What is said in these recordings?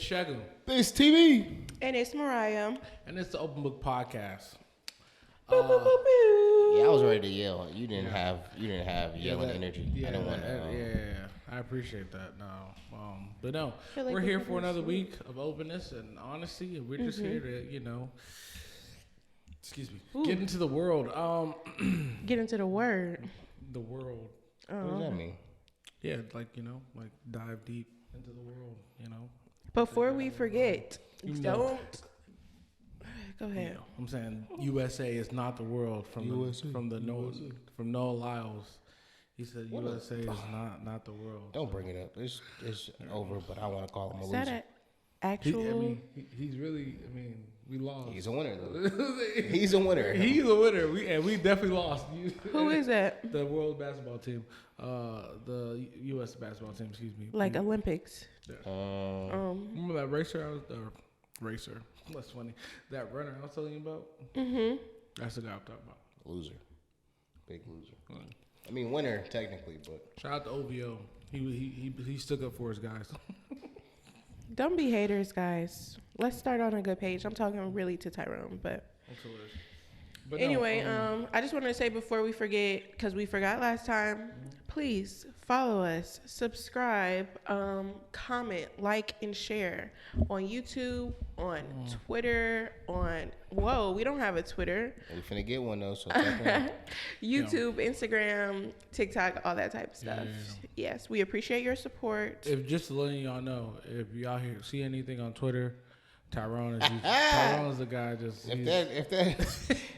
It's Shagun. It's TV. And it's Mariah. And it's the Open Book Podcast. Boop, boop, boop, boop. Yeah, I was ready to yell. You didn't have yelling energy. Yeah, I didn't want to. I appreciate that. No, but no, Feel like we're we here could for do another some- week of openness and honesty, and we're just here to, excuse me, Ooh. get into the world. Get into the word. The world. What does that mean? Yeah, like dive deep into the world. Before we forget, You know. don't. Go ahead. I'm saying USA is not the world from Noah Lyles. He said USA is not the world. Don't bring it up. It's over, but I want to call him a Is loser. that an actual? He's really. We lost. He's a winner, though. He's a winner. He's a winner. We definitely lost. Who is that? The world basketball team. The U.S. basketball team. Excuse me. Like Olympics. Remember that racer? That's funny. That runner I was telling you about. That's the guy I'm talking about. Loser. Big loser. I mean, winner technically, but Shout out to OVO. He stuck up for his guys. Don't be haters, guys. Let's start on a good page. I'm talking really to Tyrone, but anyway, I just wanted to say before we forget, because we forgot last time, please follow us, subscribe, comment, like, and share on YouTube, on Twitter, we don't have a Twitter. we finna get one though. So check it out. YouTube, Instagram, TikTok, all that type of stuff. Yes, we appreciate your support. If just to letting y'all know, if y'all here see anything on Twitter, Tyrone is the guy.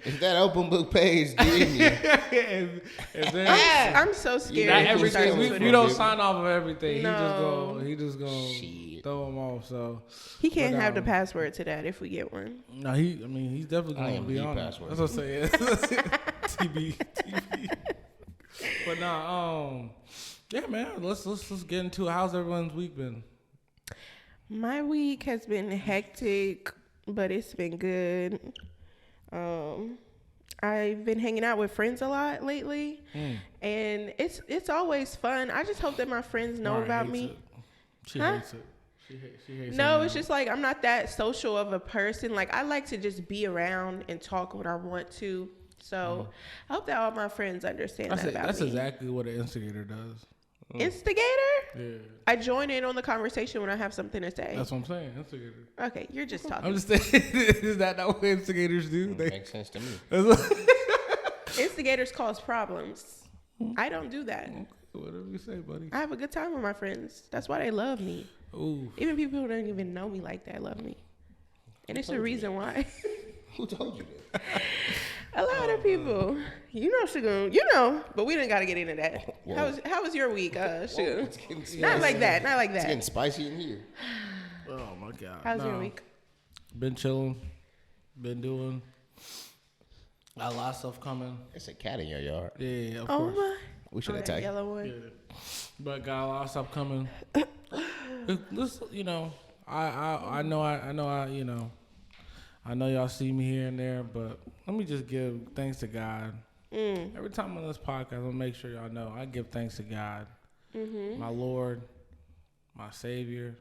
If that open book page DM you, I'm so scared. Not if he starts everything. Twitter. We don't sign off of everything. No. He just gonna Shit. throw them off. So He can't have the password to that if we get one. no, he's definitely I gonna am be the on it. password. That's what I'm saying. TB. But nah, yeah, man. Let's get into it. How's everyone's week been? My week has been hectic, but it's been good. I've been hanging out with friends a lot lately, and it's always fun. I just hope that my friends know Mari about hates me. it. She Huh? hates it. She hates No, it. it's just like I'm not that social of a person. Like I like to just be around and talk when I want to. So I hope that all my friends understand that about That's me. exactly what an instigator does. Instigator? Yeah. I join in on the conversation when I have something to say. That's what I'm saying. Instigator. Okay, you're just talking. I'm just saying, is that not what instigators do? makes sense to me. Instigators cause problems. I don't do that. Whatever you say, buddy. I have a good time with my friends. That's why they love me. Ooh. Even people who don't even know me like that love me. And it's the reason why. Who told you that? A lot of people. Shagun. But we didn't got to get into that. Whoa. How was your week, Shagun? It's getting spicy. Not like that. Not like It's getting that. spicy in here. Oh my God. How's your week? Been chilling. Been doing. Got a lot of stuff coming. It's a cat in your yard. Yeah, of Oh course. my. We should Oh, that attack. yellow one. Yeah. But got a lot of stuff coming. This, I know y'all see me here and there, but let me just give thanks to God. Every time on this podcast, I'm gonna make sure y'all know I give thanks to God, my Lord, my Savior.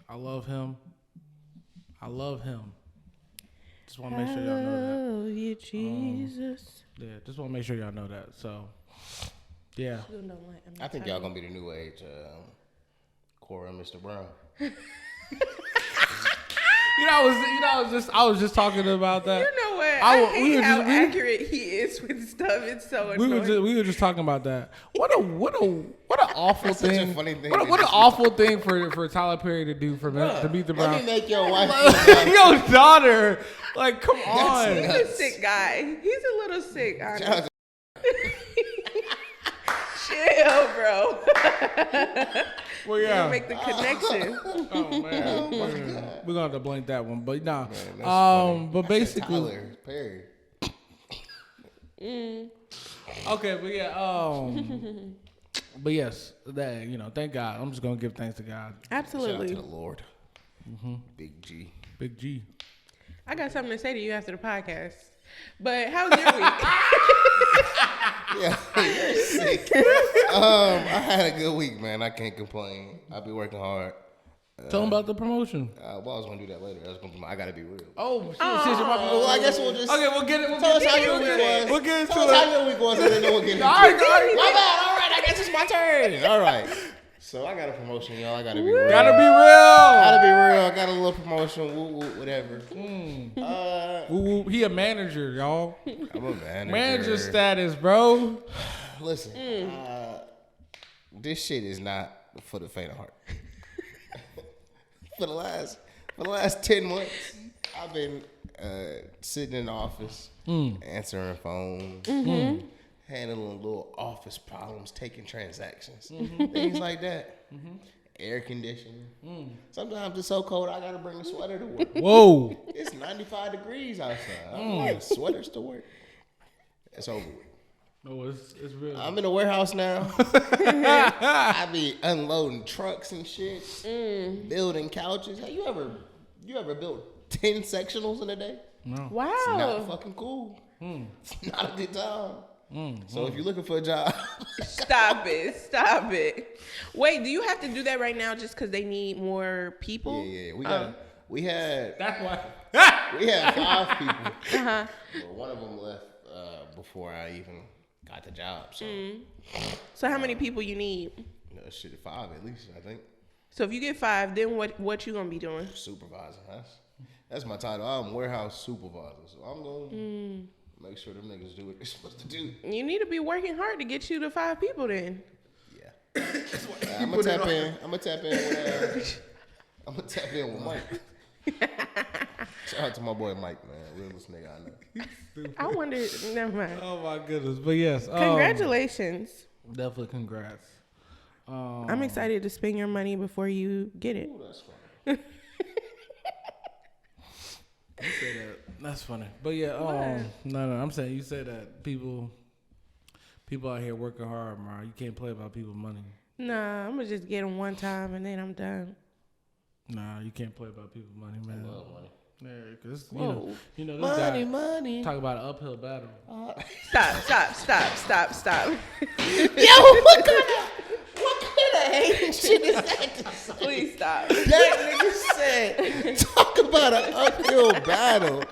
I love Him. Just want to make sure y'all know that. Love you, Jesus. Yeah, just want to make sure y'all know that. So, yeah. I think y'all gonna be the new age Cora and Mr. Brown. I was just talking about that. You know what? I hate how we- accurate he is with stuff. It's so annoying. We were just talking about that. What an awful That's such a thing. funny thing What to an just- awful thing for Tyler Perry to do to beat the Let Browns. me make your wife. Your daughter, like, come on. He's a sick guy. He's a little sick, honestly. Chill, bro. Well, yeah. Make the connection. Oh man, we're gonna have to blink that one, but nah. Man, that's funny. But basically, Tyler Perry. okay, but yeah, but yes, that thank God. I'm just gonna give thanks to God. Shout out Absolutely. to the Lord. Big G. Big G. I got something to say to you after the podcast. But how's your week? Yeah, you're sick. I had a good week, man. I can't complain. I be working hard. Tell them about the promotion. Well, I was gonna do that later. I was gonna. I gotta be real. Oh, shit. Well, I guess we'll just. Okay, we'll get it. Tell us how your week was. We'll get into Tell it. us how your week was, and then we'll get into it. All right. My bad. All right, I guess it's my turn. All right. So I got a promotion, y'all. I gotta be real. Gotta be real. I got a little promotion. Woo, whatever. He a manager, y'all. I'm a manager. Manager status, bro. Listen, this shit is not for the faint of heart. For the last 10 months, I've been sitting in the office, answering phones, handling little office problems, taking transactions, things like that. Air conditioning. Sometimes it's so cold I gotta bring a sweater to work. Whoa. It's 95 degrees outside. I'm wearing sweaters to work. It's over with. No, it's real. I'm in a warehouse now. I be unloading trucks and shit, building couches. Hey, you ever built 10 sectionals in a day? No. Wow. It's not fucking cool. It's not a good time. So if you're looking for a job, Stop it. Wait, do you have to do that right now just because they need more people? yeah, we had That's why. we had 5 people. Well, one of them left before I even got the job. So, So how many people you need? Shit, 5 at least, I think. So if you get 5, then what you gonna be doing? Supervisor. That's my title. I'm warehouse supervisor. So I'm gonna make sure them niggas do what they're supposed to do. You need to be working hard to get you to 5 people then. Yeah. I'm gonna tap in. I'm gonna tap in with Mike. Shout out to my boy Mike, man. Realest nigga I know. I wonder. Never mind. Oh my goodness. But yes. Congratulations. Definitely congrats. I'm excited to spend your money before you get it. Ooh, that's fine. You say that. That's funny. But yeah, no, I'm saying you say that people out here working hard, Mar. You can't play about people's money. Nah, I'm gonna just get them one time and then I'm done. Nah, you can't play about people's money, man. I love money. Yeah, because you know Money, this guy money. talk about an uphill battle. Stop. Yo, what kind of hating shit is that? Please stop. That nigga said, talk about an uphill battle.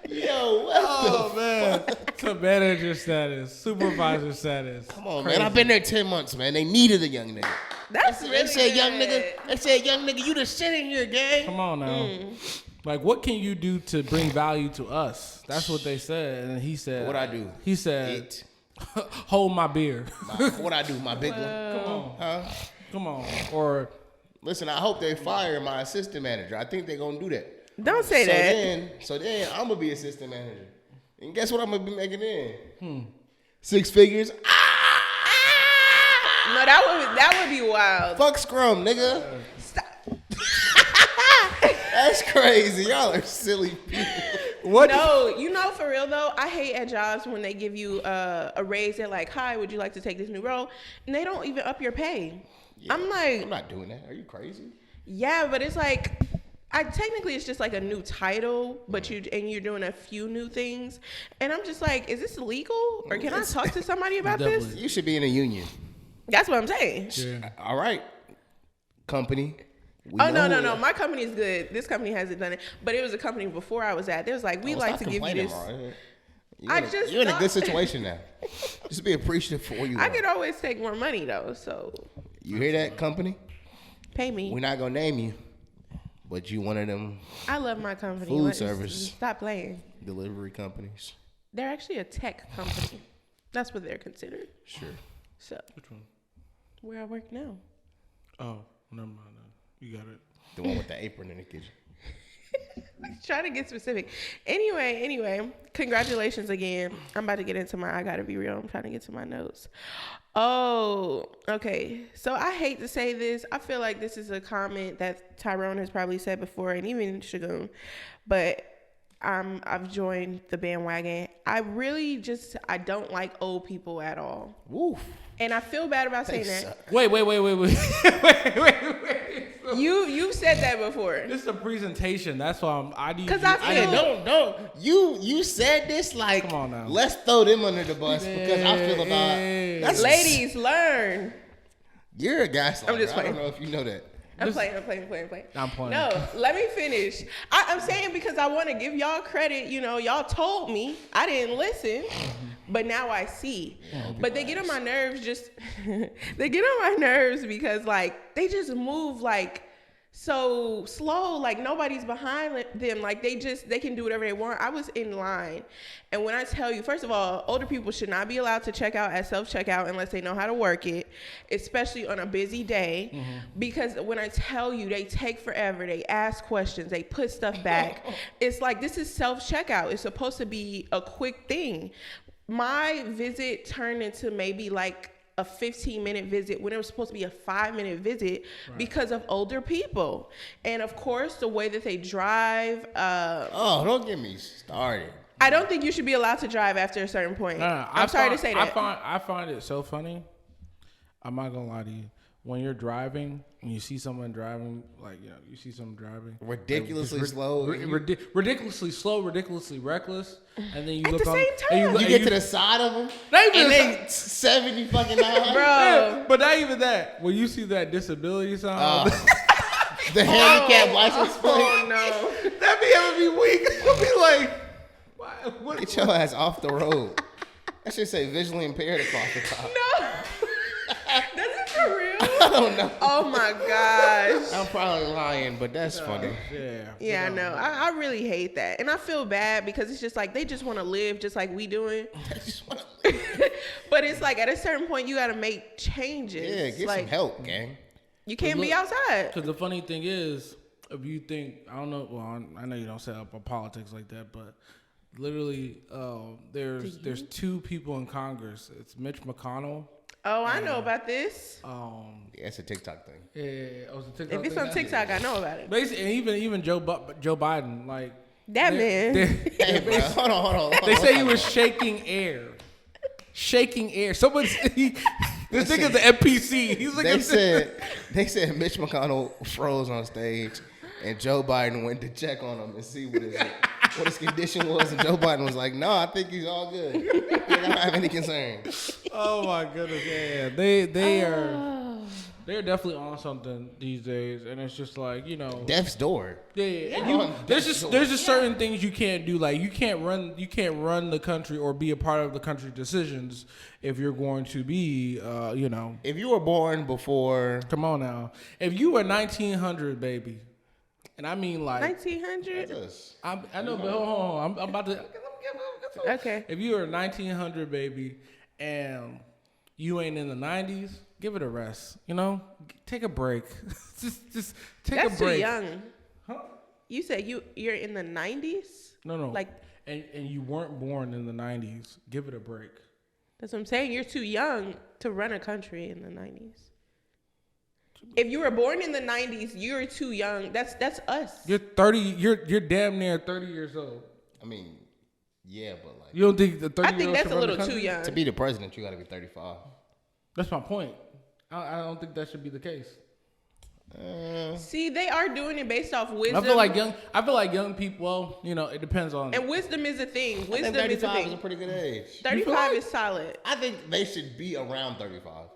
Yo, what Man, to manager status, supervisor status. Come on, man. I've been there 10 months, man. They needed a young nigga. That's really They said, young good. nigga. They said, young nigga, you the shit in here, gang. Come on now. Like, what can you do to bring value to us? That's what they said. And he said, What I do? He said, It. hold my beer. What I do? My big one. Come on. Huh? Come on. Or, Listen, I hope they fire my assistant manager. I think they're gonna do that. Don't say that. So then I'm gonna be assistant manager. And guess what I'm gonna be making in? 6 figures. No, that would be wild. Fuck Scrum, nigga. Stop. That's crazy. Y'all are silly people. No, for real though, I hate at jobs when they give you a raise. They're like, "Hi, would you like to take this new role?" And they don't even up your pay. Yeah, I'm like, I'm not doing that. Are you crazy? yeah, but it's like, technically it's just like a new title, but you're doing a few new things, and I'm just like, is this illegal, or can I talk to somebody about this? Definitely. You should be in a union. That's what I'm saying. yeah. All right, company. Oh no, my company is good. This company hasn't done it, but it was a company before I was at. They was like, we like to give you this. You're in a good situation now. Just be appreciative for what you I want. could always take more money though, so You hear that, company? pay me. We're not gonna name you, but you one of them I love my company. Food service. Stop playing. delivery companies. They're actually a tech company. That's what they're considered. Sure. So Which one? where I work now. Oh, never mind. You got it. The one with the apron in the kitchen. Trying to get specific. Anyway, congratulations again. I'm about to get into I gotta be real. I'm trying to get to my notes. Oh, okay. So I hate to say this. I feel like this is a comment that Tyrone has probably said before, and even Shagun, but I've joined the bandwagon. I don't like old people at all. Woof. And I feel bad about saying that. Wait. You said that before. This is a presentation. That's why I need. 'Cause I feel- Don't. You said this like. Come on now. Let's throw them under the bus because I feel about. That's Ladies, learn. You're a gaslighter. I'm just I don't playing. know if you know that. I'm playing. I'm playing. No, let me finish. I'm saying because I want to give y'all credit. You know, y'all told me. I didn't listen, but now I see. But they get on my nerves they get on my nerves because, like, they just move, like, so slow, like nobody's behind them, like they can do whatever they want. I was in line, and when I tell you, first of all, older people should not be allowed to check out at self-checkout unless they know how to work it, especially on a busy day, because when I tell you, they take forever, they ask questions, they put stuff back. It's like, this is self-checkout. It's supposed to be a quick thing. My visit turned into maybe like a 15-minute visit when it was supposed to be a 5-minute visit, because of older people. And of course, the way that they drive. Don't get me started. I don't think you should be allowed to drive after a certain point. I'm sorry to say that. I find it so funny. I'm not gonna lie to you. When you're driving and you see someone driving, like, you know, you see someone driving ridiculously slow, ridiculously slow, ridiculously reckless, and then you at look the on, same time, you get to the side of them, and they 70 fucking 900. Bro. But not even that. When you see that disability sign, the handicap license plate. Oh no, that be having me weak. I'll be like, what? Get your ass off the road. That should say visually impaired across the top. No. Does it for real? I don't know. Oh my gosh. I'm probably lying, but that's funny. Yeah, I know. I really hate that. And I feel bad because it's just like they just want to live just like we doing. They just want to live. But it's like at a certain point you got to make changes. Yeah, get like, some help, gang. You can't be outside. Because the funny thing is, if you think, I don't know, well, I know you don't set up a politics like that, but literally there's two people in Congress. It's Mitch McConnell. Oh, I know about this. Yeah, it's a TikTok thing. Yeah, it's a TikTok if it's thing. on TikTok, I know about it. Basically, and even Joe Biden, like that man. Hey, bro, hold on. They say he was shaking air. This nigga's the NPC. He's like, they said Mitch McConnell froze on stage, and Joe Biden went to check on him and see what his condition was, and Joe Biden was like, "No, I think he's all good. I don't have any concerns." Oh my goodness, yeah, they're definitely on something these days, and it's just like, you know, death's door. Yeah. There's just certain things you can't do. Like you can't run the country or be a part of the country's decisions if you're going to be, you know. If you were born before, come on now, if you were 1900, baby. And I mean, like 1900. I know, but hold on. I'm about to. Okay. If you were 1900, baby, and you ain't in the 90s, give it a rest. You know, take a break. just take a break. That's too young. Huh? You said you're in the 90s? No. Like, and you weren't born in the 90s. Give it a break. That's what I'm saying. You're too young to run a country in the 90s. If you were born in the 90s, you're too young. That's us. You're 30. You're damn near 30 years old. I mean, yeah, but like, you don't think the 30? I think that's a little too young. To be the president, you got to be 35. That's my point. I don't think that should be the case. See, they are doing it based off wisdom. I feel like young people. Well, you know, it depends on. And wisdom is a thing. Wisdom I think 35 is a thing. is a pretty good age. 35 is solid. I think they should be around 35.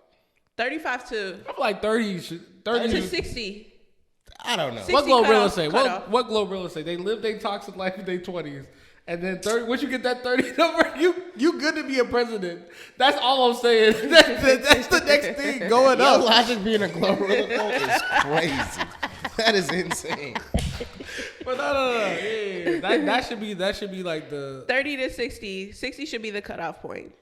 35 to. I feel like 30 to 60. I don't know. What Globe Real Estate? What Globe Real Estate? They live their toxic life in their 20s. And then 30, once you get that 30 number, you good to be a president. That's all I'm saying. That's the next thing going up. Your logic being a Globe Real Estate is crazy. That is insane. But no. Yeah. That should be like the 30 to 60. 60 should be the cutoff point.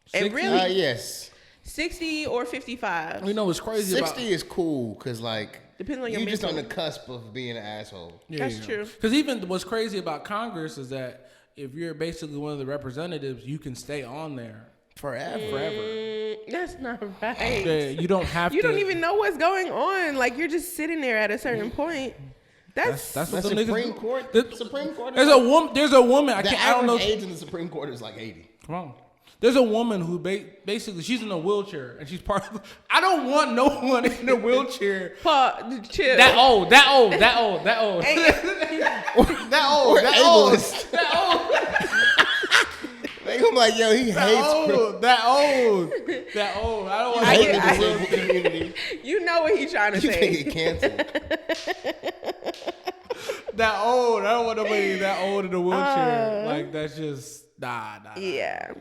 60? And really, yes. 60 or 55. You know what's crazy 60 is cool because like depends on your you're just mental. on the cusp of being an asshole. Yeah, that's true. Because even what's crazy about Congress is that if you're basically one of the representatives, you can stay on there forever. That's not right. Yeah, you don't have to. You don't even know what's going on. Like you're just sitting there at a certain point. That's what the the Supreme niggas. Court. The Supreme Court. There's a woman. I the can't. I don't know. average age in the Supreme Court is like 80. Come on. There's a woman who basically she's in a wheelchair and she's part of. I don't want no one in a wheelchair. Paul, chill. That old. That old. They I'm like, yo, he hates that old. I don't want to hate hate the disabled community. You know what he's trying to You say. can get canceled. That old. I don't want nobody that old in a wheelchair. Like that's just nah. Yeah.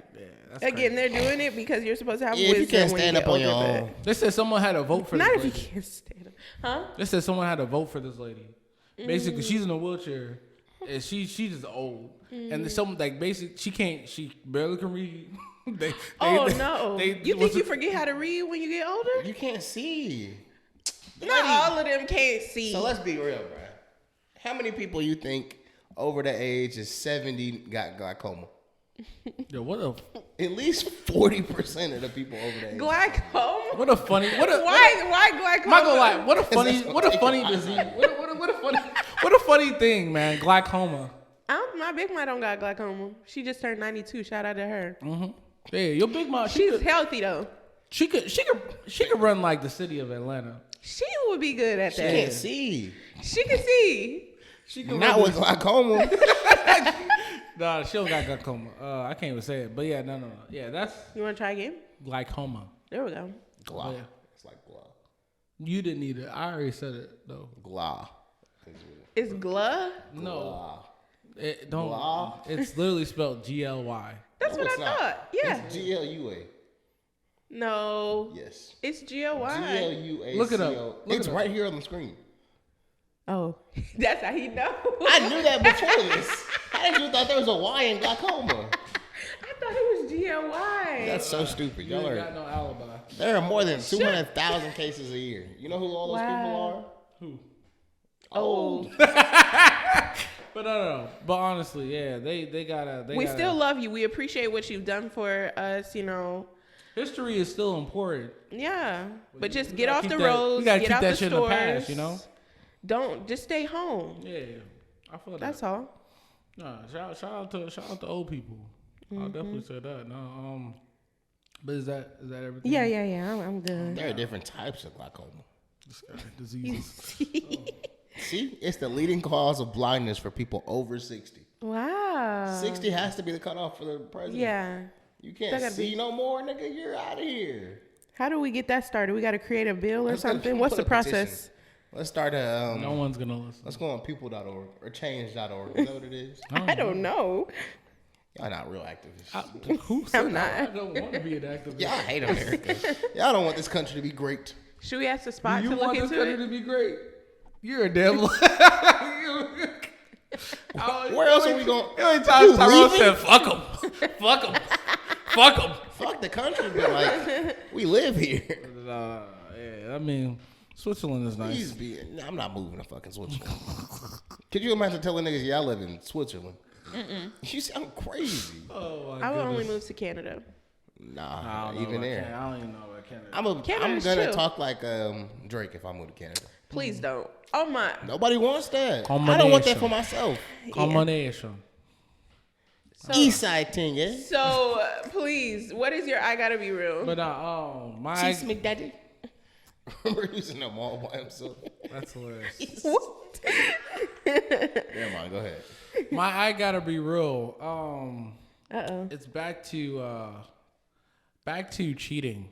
That's Again, crazy. they're doing it because you're supposed to have Yeah, wisdom if you can't when stand you up get on your older, own. They said someone had to vote for but this not if lady. you can't stand up. Huh? They said someone had to vote for this lady. Basically, she's in a wheelchair, and she's just old. And there's someone like basically she barely can read. You think you forget how to read when you get older? You can't see. Not all of them can't see. So let's be real, bro. How many people you think over the age of 70 got glaucoma? Yo, what a At least 40% of the people over the age. Glaucoma? what a funny Why glaucoma? I'm not gonna lie. What a funny disease. What a funny thing, man. Glaucoma. My big mom don't got glaucoma. She just turned 92. Shout out to her. Mm-hmm. Yeah, your big mom. She's healthy though. She could run like the city of Atlanta. She would be good at She that. can't see. She can see. She could Not with glaucoma. Nah, she don't got glaucoma. I can't even say it, but yeah, no. Yeah, that's You want to try again? glaucoma. There we go. Glah. Yeah. It's like glah. You didn't need it. I already said it though. Glah. It's glah? No, it don't. Glah? It's literally spelled GLY. That's No, what I it's not. thought. Yeah. It's GLUA. No. Yes. It's GLY. GLUACO. Look it up. Look It's it up. right here on the screen. Oh, that's how he know. I knew that before this. How did you thought there was a Y in glaucoma? I thought it was GLY. That's so stupid. You y'all ain't are. got no alibi. There are more than 200,000 cases a year. You know who all those people Wow. are? Who? Old. But no. But honestly, yeah, they gotta. We still love you. We appreciate what you've done for us, you know. History is still important. Yeah. But just We get gotta off keep the that- roads. We gotta get keep out that the shit stores. in the past, you know. Don't just stay home. Yeah, I feel that. That's all. Nah, shout out to old people. I'll definitely say that. No, but is that everything? Yeah. I'm good. There are different types of glaucoma. Diseases. See, it's the leading cause of blindness for people over 60. Wow. 60 has to be the cutoff for the president. Yeah. You That can't gotta see be- no more, nigga. You're out of here. How do we get that started? We got to create a bill or Let's go something. put What's a the process? petition. Let's start a. No one's gonna listen. Let's go on people.org or change.org. You know what it is? I don't know. Y'all not real activists. Who said I'm that? not. I don't want to be an activist. Y'all hate America. Y'all don't want this country to be great. Should we ask the spot You to look want this into country it? to be great? You're a devil. Where else are we going? How many times Tyrone leaving? said, "Fuck them, fuck them, fuck them"? Fuck the country, but like, we live here. Yeah, I mean, Switzerland is nice. Please be. I'm not moving to fucking Switzerland. Could you imagine telling niggas, yeah, I live in Switzerland? You sound crazy. Oh my I would only goodness. move to Canada. Nah, I don't know even about there. Canada. I don't even know about Canada. I'm Canada's gonna chill. talk like Drake if I move to Canada. Please don't. Oh my. Nobody wants that. I don't want that for myself. Combination. So, East side thing, yeah. so please, what is your I gotta be real? But my Cheese McDaddy. Remember using them all by himself. that's hilarious. What? Never mind. Go ahead. My I gotta be real. Uh-oh. It's back to cheating.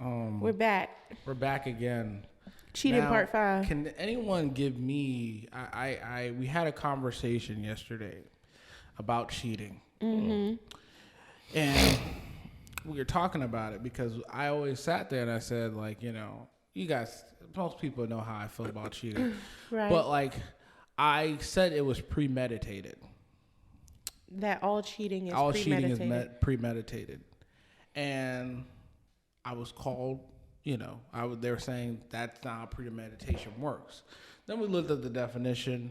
We're back. We're back again. Cheating Now, part 5. Can anyone give me? We had a conversation yesterday about cheating, and we were talking about it because I always sat there and I said, like, you know, you guys, most people know how I feel about cheating, Right. but like, I said it was premeditated. That all cheating is All premeditated. cheating is premeditated, and I was called. You know, they were saying that's not how premeditation works. Then we looked at the definition.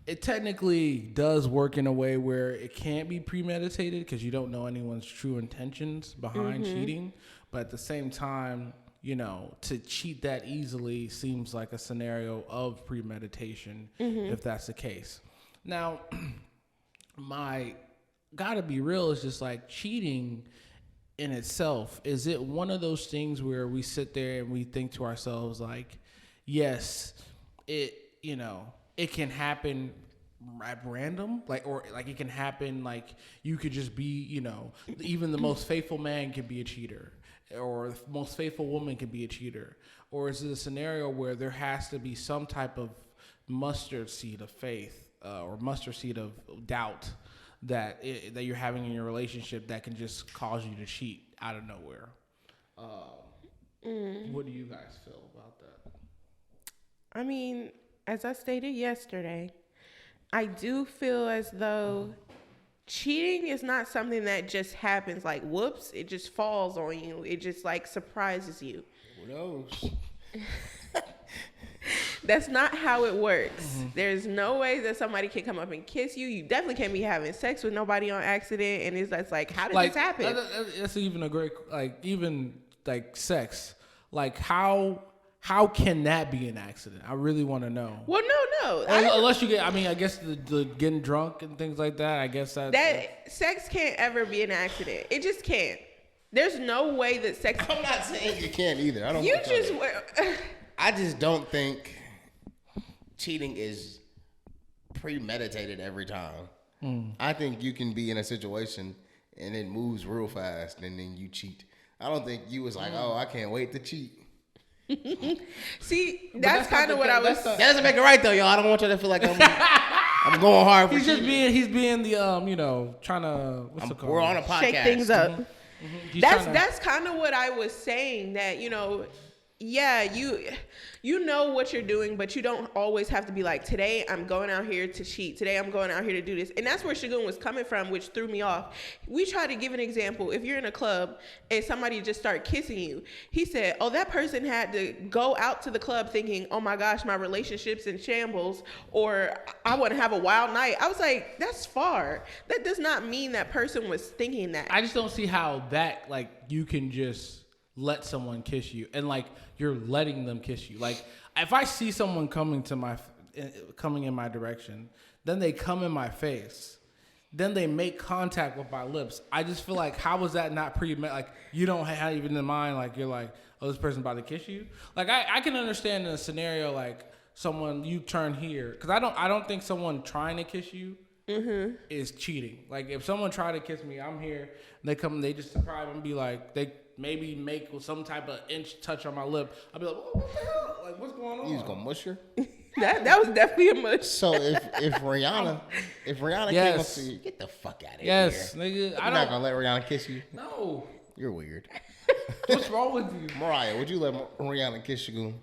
It technically does work in a way where it can't be premeditated because you don't know anyone's true intentions behind cheating. But at the same time, you know, to cheat that easily seems like a scenario of premeditation if that's the case. Now, my gotta be real is just like cheating in itself. Is it one of those things where we sit there and we think to ourselves like, yes, it, you know, it can happen at random, like, or like it can happen, like you could just be, you know, even the most faithful man can be a cheater, or the most faithful woman can be a cheater, or is it a scenario where there has to be some type of mustard seed of faith or mustard seed of doubt that you're having in your relationship that can just cause you to cheat out of nowhere? What do you guys feel about that? I mean, as I stated yesterday, I do feel as though cheating is not something that just happens like whoops, it just falls on you. It just like surprises you. Who knows? That's not how it works. Mm-hmm. There's no way that somebody can come up and kiss you. You definitely can't be having sex with nobody on accident. And it's like, how did this happen? That's even a great, like, even like sex. Like, how can that be an accident? I really want to know. Well, no. Unless you get, I mean, I guess the getting drunk and things like that. I guess that sex can't ever be an accident. It just can't. There's no way that sex. I'm not saying you can't either. I don't. You just. I just don't think cheating is premeditated every time. I think you can be in a situation and it moves real fast and then you cheat. I don't think you was like, oh, I can't wait to cheat. See, that's kind of what I was. That doesn't make it right though, y'all. I don't want you to feel like I'm going hard for he's just cheating. He's being the you know, trying to we're on a podcast. Shake things up. Mm-hmm. That's kind of what I was saying, that, you know, yeah, you know what you're doing, but you don't always have to be like, today I'm going out here to cheat. Today I'm going out here to do this. And that's where Shagun was coming from, which threw me off. We try to give an example. If you're in a club and somebody just start kissing you, he said, oh, that person had to go out to the club thinking, oh my gosh, my relationship's in shambles, or I want to have a wild night. I was like, that's far. That does not mean that person was thinking that. I just don't see how that, like, you can just let someone kiss you and like you're letting them kiss you. Like, if I see someone coming in my direction, then they come in my face, then they make contact with my lips. I just feel like, how was that not like, you don't have even in mind, like, you're like, oh, this person's about to kiss you. Like, I can understand in a scenario like someone, you turn here, because I don't think someone trying to kiss you is cheating. Like, if someone tried to kiss me, I'm here, and they come, they just surprise and be like, they maybe make some type of inch touch on my lip. I'll be like, what the hell? Like, what's going on? You just gonna mush her? that was definitely a mush. So if Rihanna came up to you, get the fuck out of here. Yes, nigga. You're not gonna let Rihanna kiss you? No. You're weird. What's wrong with you? Mariah, would you let Rihanna kiss Shagun?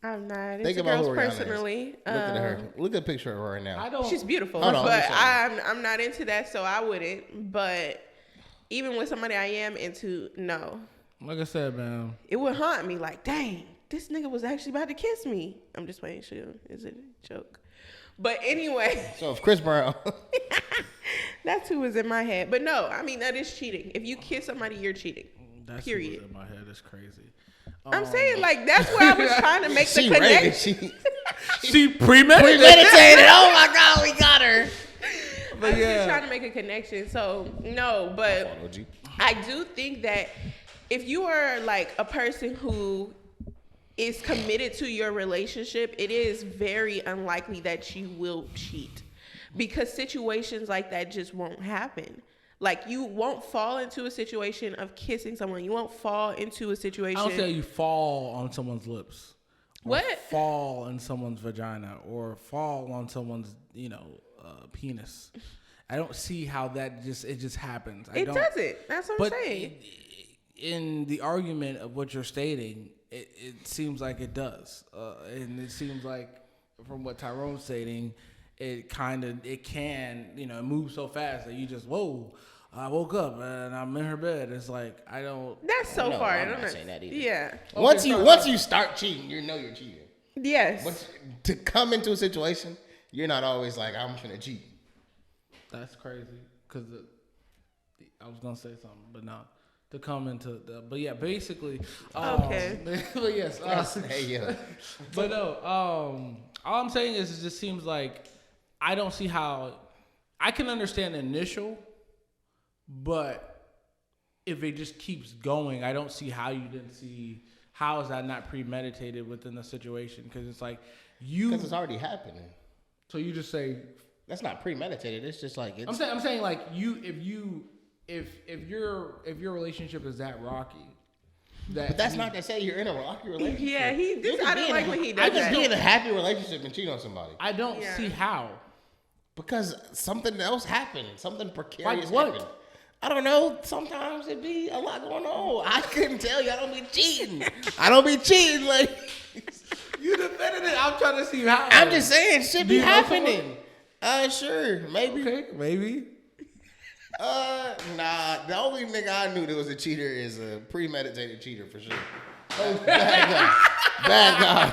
I'm not. Think It's about girls who Rihanna personally. Is. Look at her. Look at a picture of her right now. She's beautiful, Hold on, but I'm not into that, so I wouldn't. But even with somebody I am into, no. Like I said, man, it would haunt me. Like, dang, this nigga was actually about to kiss me. I'm just playing. Is it a joke? But anyway. So if Chris Brown. That's who was in my head. But no, I mean, that is cheating. If you kiss somebody, you're cheating. That's period. Who was in my head. That's crazy. I'm saying, like, that's where I was trying to make the connection. She premeditated. Oh my God, we got her. But I was just trying to make a connection. So no, but I do think that if you are like a person who is committed to your relationship, it is very unlikely that you will cheat, because situations like that just won't happen. Like, you won't fall into a situation of kissing someone. You won't fall into a situation. I don't say you fall on someone's lips. What? Fall in someone's vagina or fall on someone's, penis. I don't see how that just happens. It doesn't. That's what I'm saying. In the argument of what you're stating, it seems like it does. And it seems like, from what Tyrone's stating, it can, it moves so fast that you just, whoa, I woke up and I'm in her bed. It's like, I don't. That's so far. I'm not saying that either. Yeah. Once you start cheating, you know you're cheating. Yes. But to come into a situation, you're not always like, I'm finna cheat. That's crazy. Because I was going to say something, but no. To come into but yeah, basically. Okay. But yes. Hey, yeah. But no, all I'm saying is it just seems like I don't see how. I can understand the initial, but if it just keeps going, I don't see how you didn't see. How is that not premeditated within the situation? Because it's like because it's already happening. So you just say That's not premeditated. It's just like it's. I'm saying like if your relationship is that rocky. But that's not to say you're in a rocky relationship. Yeah, I don't like when he does I that. just be in a happy relationship and cheat on somebody. I don't see how. Because something else happened. Something precarious like what? happened. I don't know. Sometimes it be a lot going on. I couldn't tell you. I don't be cheating. Like You defended it. I'm trying to see how. I'm just saying, shit be happening. Sure, maybe. Okay, maybe. Nah. The only nigga I knew that was a cheater is a premeditated cheater for sure. Bad guy.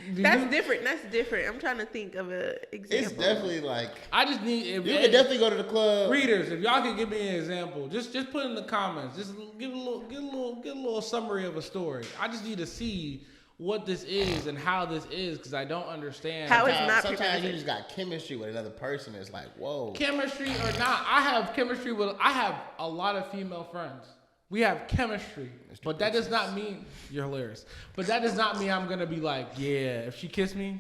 That's different. I'm trying to think of an example. It's definitely like I just need. You can definitely go to the club. Readers, if y'all can give me an example, just put in the comments. Just give a little summary of a story. I just need to see what this is and how this is because I don't understand how it's not. Sometimes you just got chemistry with another person. It's like whoa. Chemistry or not, I have a lot of female friends. We have chemistry, but that does not mean you're hilarious. But that does not mean I'm gonna be like, yeah, if she kissed me,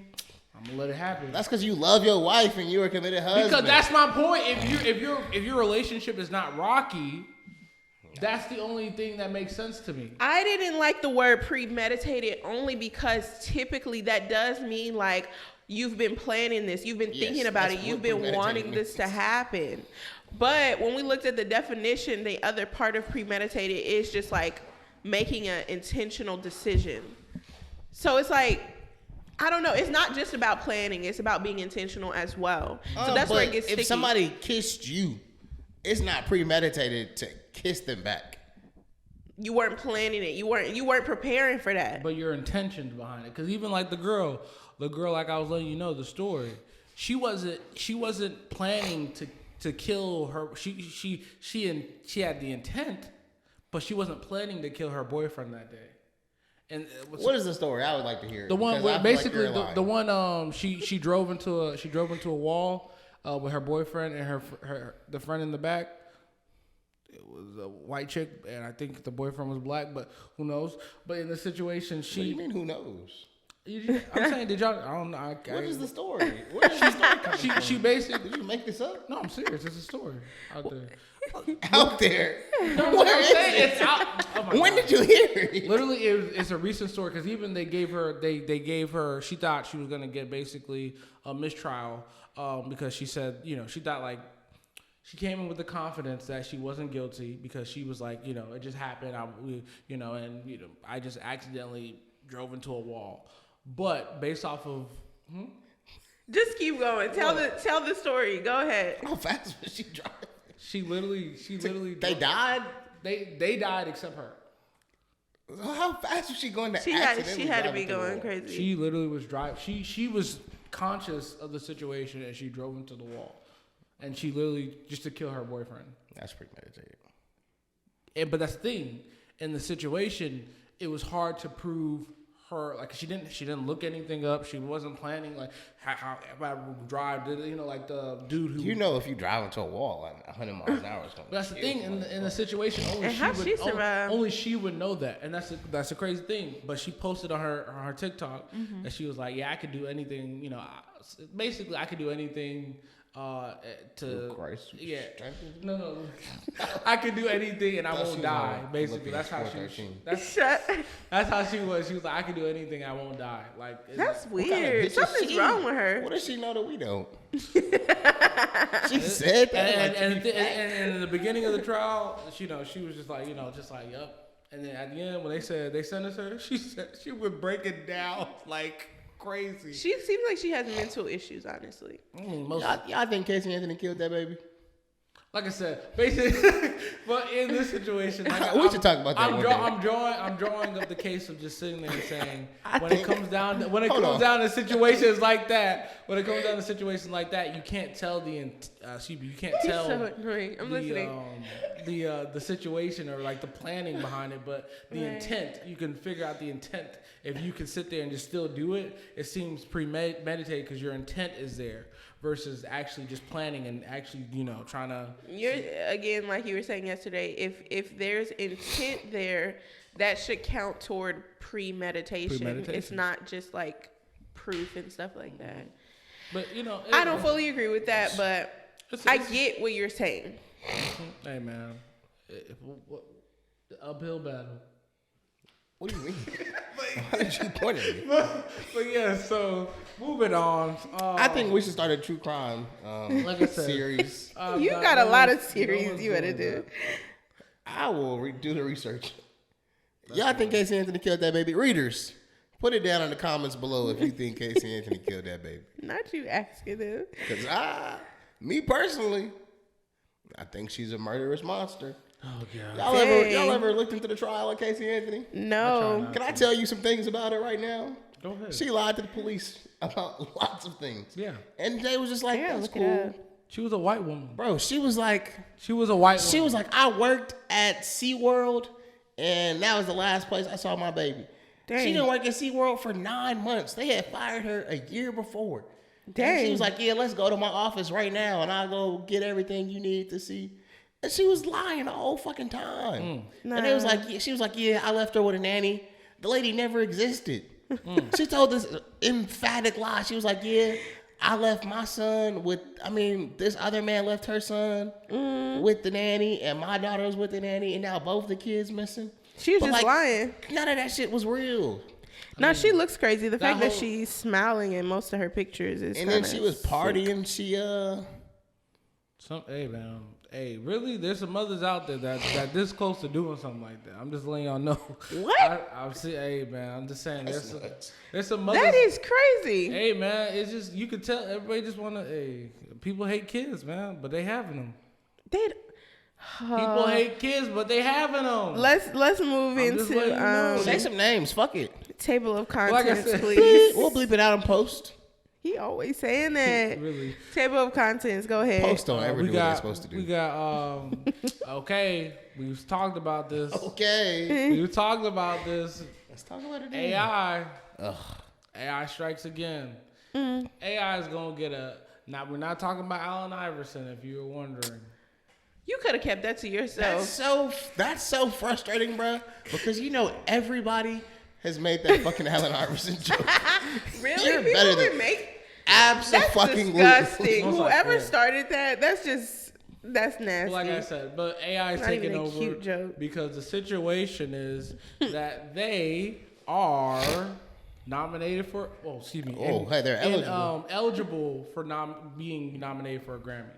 I'm gonna let it happen. That's because you love your wife and you're a committed husband. Because that's my point. If your relationship is not rocky, that's the only thing that makes sense to me. I didn't like the word premeditated only because typically that does mean like you've been planning this, you've been thinking about it, you've been wanting this to happen. But when we looked at the definition, the other part of premeditated is just like making an intentional decision. So it's like, I don't know. It's not just about planning. It's about being intentional as well. So that's where it gets sticky. If somebody kissed you, it's not premeditated to kiss them back. You weren't planning it. You weren't preparing for that. But your intentions behind it. Because even like the girl, like I was letting you know the story, she wasn't planning to kill her. She had the intent, but she wasn't planning to kill her boyfriend that day. And what is the story? I would like to hear. The one where basically the one she drove into a wall with her boyfriend and the friend in the back. It was a white chick, and I think the boyfriend was black, but who knows? But in the situation, What do you mean who knows? I'm saying, did y'all? I don't know. What is the story? Where is the story coming She basically. Did you make this up? No, I'm serious. It's a story out there. Out there. No, I'm saying it's out. Oh when did you hear it? Literally, it's a recent story because even they gave her. She thought she was gonna get basically a mistrial because she said she thought like she came in with the confidence that she wasn't guilty because she was like it just happened. I just accidentally drove into a wall. But based off of, just keep going. Tell the story. Go ahead. How fast was she driving? She literally. They died. They died except her. How fast was she going to? She had to be going crazy. She literally was driving. She was conscious of the situation and she drove into the wall, and she literally just to kill her boyfriend. That's premeditated. But that's the thing. In the situation, it was hard to prove her, like she didn't look anything up. She wasn't planning like how if I drive, like the dude who. If you drive into a wall at 100 miles an hour, it's gonna. That's the thing in the situation. Only she would know that, and that's a crazy thing. But she posted on her TikTok that she was like, "Yeah, I could do anything. Basically, I could do anything." Christ. Yeah. No. I could do anything and I won't die. Basically, that's how she. That's how she was. She was like, I could do anything, I won't die. Like that's weird. Something's wrong with her. What does she know that we don't? She said that. And in the beginning of the trial, she was just like, yup. And then at the end, when they said they sentenced her, she said she would break it down like. Crazy. She seems like she has mental issues, honestly. Y'all think Casey Anthony killed that baby? Like I said, basically, but in this situation, we should talk about that. I'm drawing up the case of just sitting there and saying when it comes down to situations like that, you can't tell the the situation or like the planning behind it, but the intent, you can figure out the intent. If you can sit there and just still do it, it seems premeditated because your intent is there versus actually just planning and actually, trying to. Again, like you were saying yesterday, if there's intent there, that should count toward premeditation. It's not just like proof and stuff like that. But I don't fully agree with that, but I get what you're saying. Hey man, the uphill battle. What do you mean? Why did you point at me? But yeah, so moving on. I think we should start a true crime like I said, series. You got a lot of series you gotta do. I will do the research. Y'all think Casey Anthony killed that baby? Readers, put it down in the comments below if you think Casey Anthony killed that baby. Not you asking them. Because me personally, I think she's a murderous monster. Oh god. Y'all ever looked into the trial of Casey Anthony? No. Can I tell you some things about her right now? Go ahead. She lied to the police about lots of things. Yeah. And they was just like, Yeah, that's look it cool. up. She was a white woman. Bro, she was like, She was a white woman. she was like, I worked at SeaWorld, and that was the last place I saw my baby. Dang. She didn't work at SeaWorld for 9 months. They had fired her a year before. Dang. And she was like, yeah, let's go to my office right now, and I'll go get everything you need to see. And she was lying the whole fucking time. Nah. And it was like, she was like, yeah, I left her with a nanny. The lady never existed. She told this emphatic lie. She was like, yeah, I left my son with, this other man left her son with the nanny, and my daughter was with the nanny, and now both the kids missing. She was just lying. None of that shit was real. No, she looks crazy. The fact that whole- she's smiling in most of her pictures is And then she was partying. She Hey man, hey, really? There's some mothers out there that this close to doing something like that. I'm just letting y'all know. What? I'm see. Hey man, I'm just saying. That's nuts. There's some mothers. That is crazy. Hey man, it's just you could tell everybody just wanna. Hey, people hate kids, man, but they having them. People hate kids, but they having them. Let's move I'm just letting you know. into say some names. Fuck it. table of Like I contents, said. please. We'll bleep it out in post. He always saying that. Really. Table of contents. Go ahead. Post don't ever do what they're supposed to do. We got okay. We've talked about this. Okay. We've talked about this. Let's talk about it. AI. Ugh. AI strikes again. AI is gonna get a. Now we're not talking about Allen Iverson, if you were wondering. You could have kept that to yourself. That's so frustrating, bro. Because everybody has made that fucking Allen Iverson joke. Really? You're People better than would make. That's Disgusting. Whoever started that's nasty. Like I said, but AI is Not taking even a over cute joke. because the situation is that they are nominated for. Oh, excuse me. They're eligible. Eligible for being nominated for a Grammy.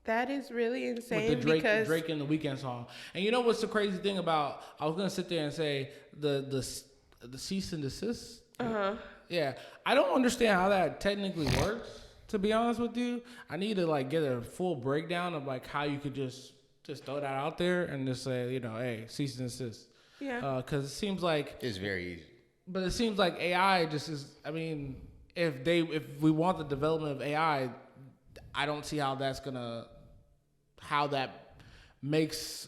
That is really insane With the because Drake and the Weeknd song. And you know what's the crazy thing about? I was gonna sit there and say the cease and desist. Yeah, I don't understand how that technically works. To be honest with you, I need to get a full breakdown of how you could just throw that out there and just say, hey, cease and desist. Yeah. Because it seems like It's very easy. But it seems like AI just is. I mean, if we want the development of AI, I don't see how that makes.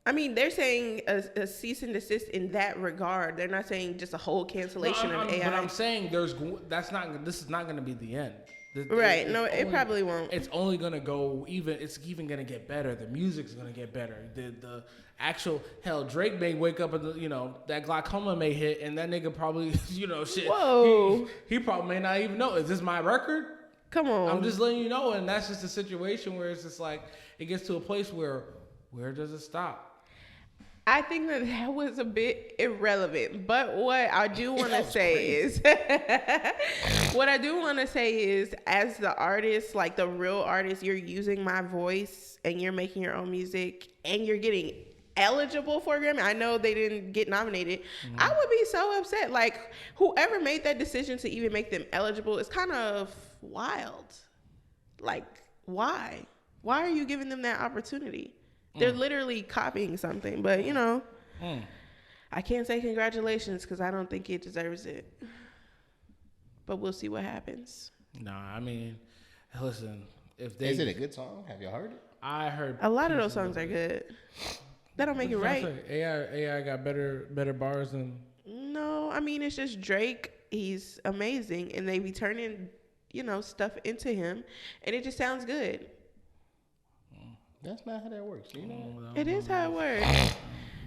I mean, they're saying a cease and desist in that regard. They're not saying just a whole cancellation of AI. But I'm saying this is not going to be the end. Right. No, it probably won't. It's only going to go it's even going to get better. The music's going to get better. The actual, hell, Drake may wake up and, that glaucoma may hit and that nigga probably, shit. Whoa. He probably may not even know. Is this my record? Come on. I'm just letting you know. And that's just a situation where it's just it gets to a place where does it stop? I think that was a bit irrelevant, but what I do want to say is, as the artist, the real artist, you're using my voice and you're making your own music and you're getting eligible for a Grammy. I know they didn't get nominated. Mm-hmm. I would be so upset. Whoever made that decision to even make them eligible is kind of wild. Why? Why are you giving them that opportunity? They're literally copying something, but I can't say congratulations because I don't think it deserves it. But we'll see what happens. Nah, I mean, listen, Is it a good song? Have you heard it? I heard a lot of those songs are good. That don't make it right. AI got better bars than. No, I mean it's just Drake. He's amazing, and they be turning stuff into him, and it just sounds good. That's not how that works. It is how it works.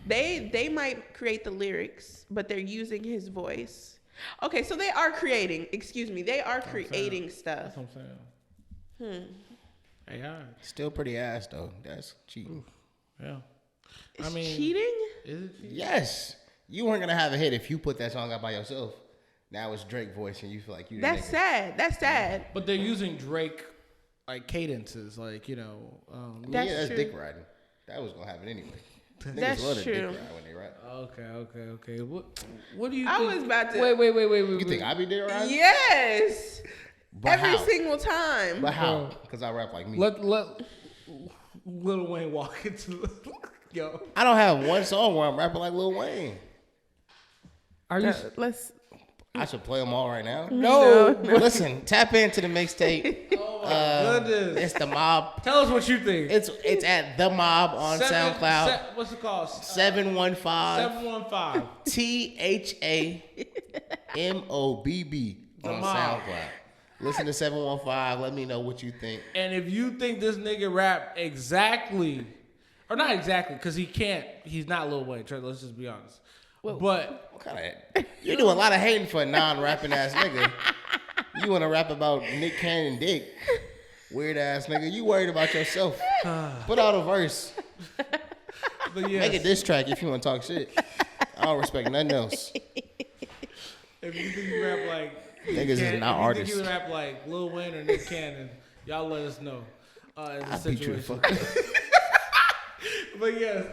They might create the lyrics, but they're using his voice. Okay, so they are creating. Excuse me, they are creating stuff. That's what I'm saying. AI. Still pretty ass though. That's cheating. Yeah. It's cheating? Is it cheating? Yes. You weren't gonna have a hit if you put that song out by yourself. Now it's Drake voice and you feel like you. That's sad. That's sad. But they're using Drake like cadences, like that's true. dick riding. That was gonna happen anyway. That's Niggas love to true. dick ride when they rap. Okay. What do you? I think? was about to. Wait. You think I be dick riding? Yes. But Every how? single time. But how? Because I rap like me. Let Lil Wayne walk into yo. I don't have one song where I'm rapping like Lil Wayne. Are you? Let's. I should play them all right now. No. Listen, tap into the mixtape. Oh my goodness. It's the Mob. Tell us what you think. It's at the Mob on SoundCloud. What's it called? 715 715. THAMOBB on Mob. SoundCloud. Listen to 715. Let me know what you think. And if you think this nigga rap exactly, or not exactly, because he can't. He's not Lil Wayne. Let's just be honest. But What kind of? You do a lot of hating for a non-rapping ass nigga. You want to rap about Nick Cannon dick? Weird ass nigga. You worried about yourself? Put out a verse. but yes, Make a diss track if you want to talk shit. I don't respect nothing else. if you think you rap like Niggas is not if artists. you think you rap like Lil Wayne or Nick Cannon, y'all let us know. In the I beat you the situation. fuck up. But yes,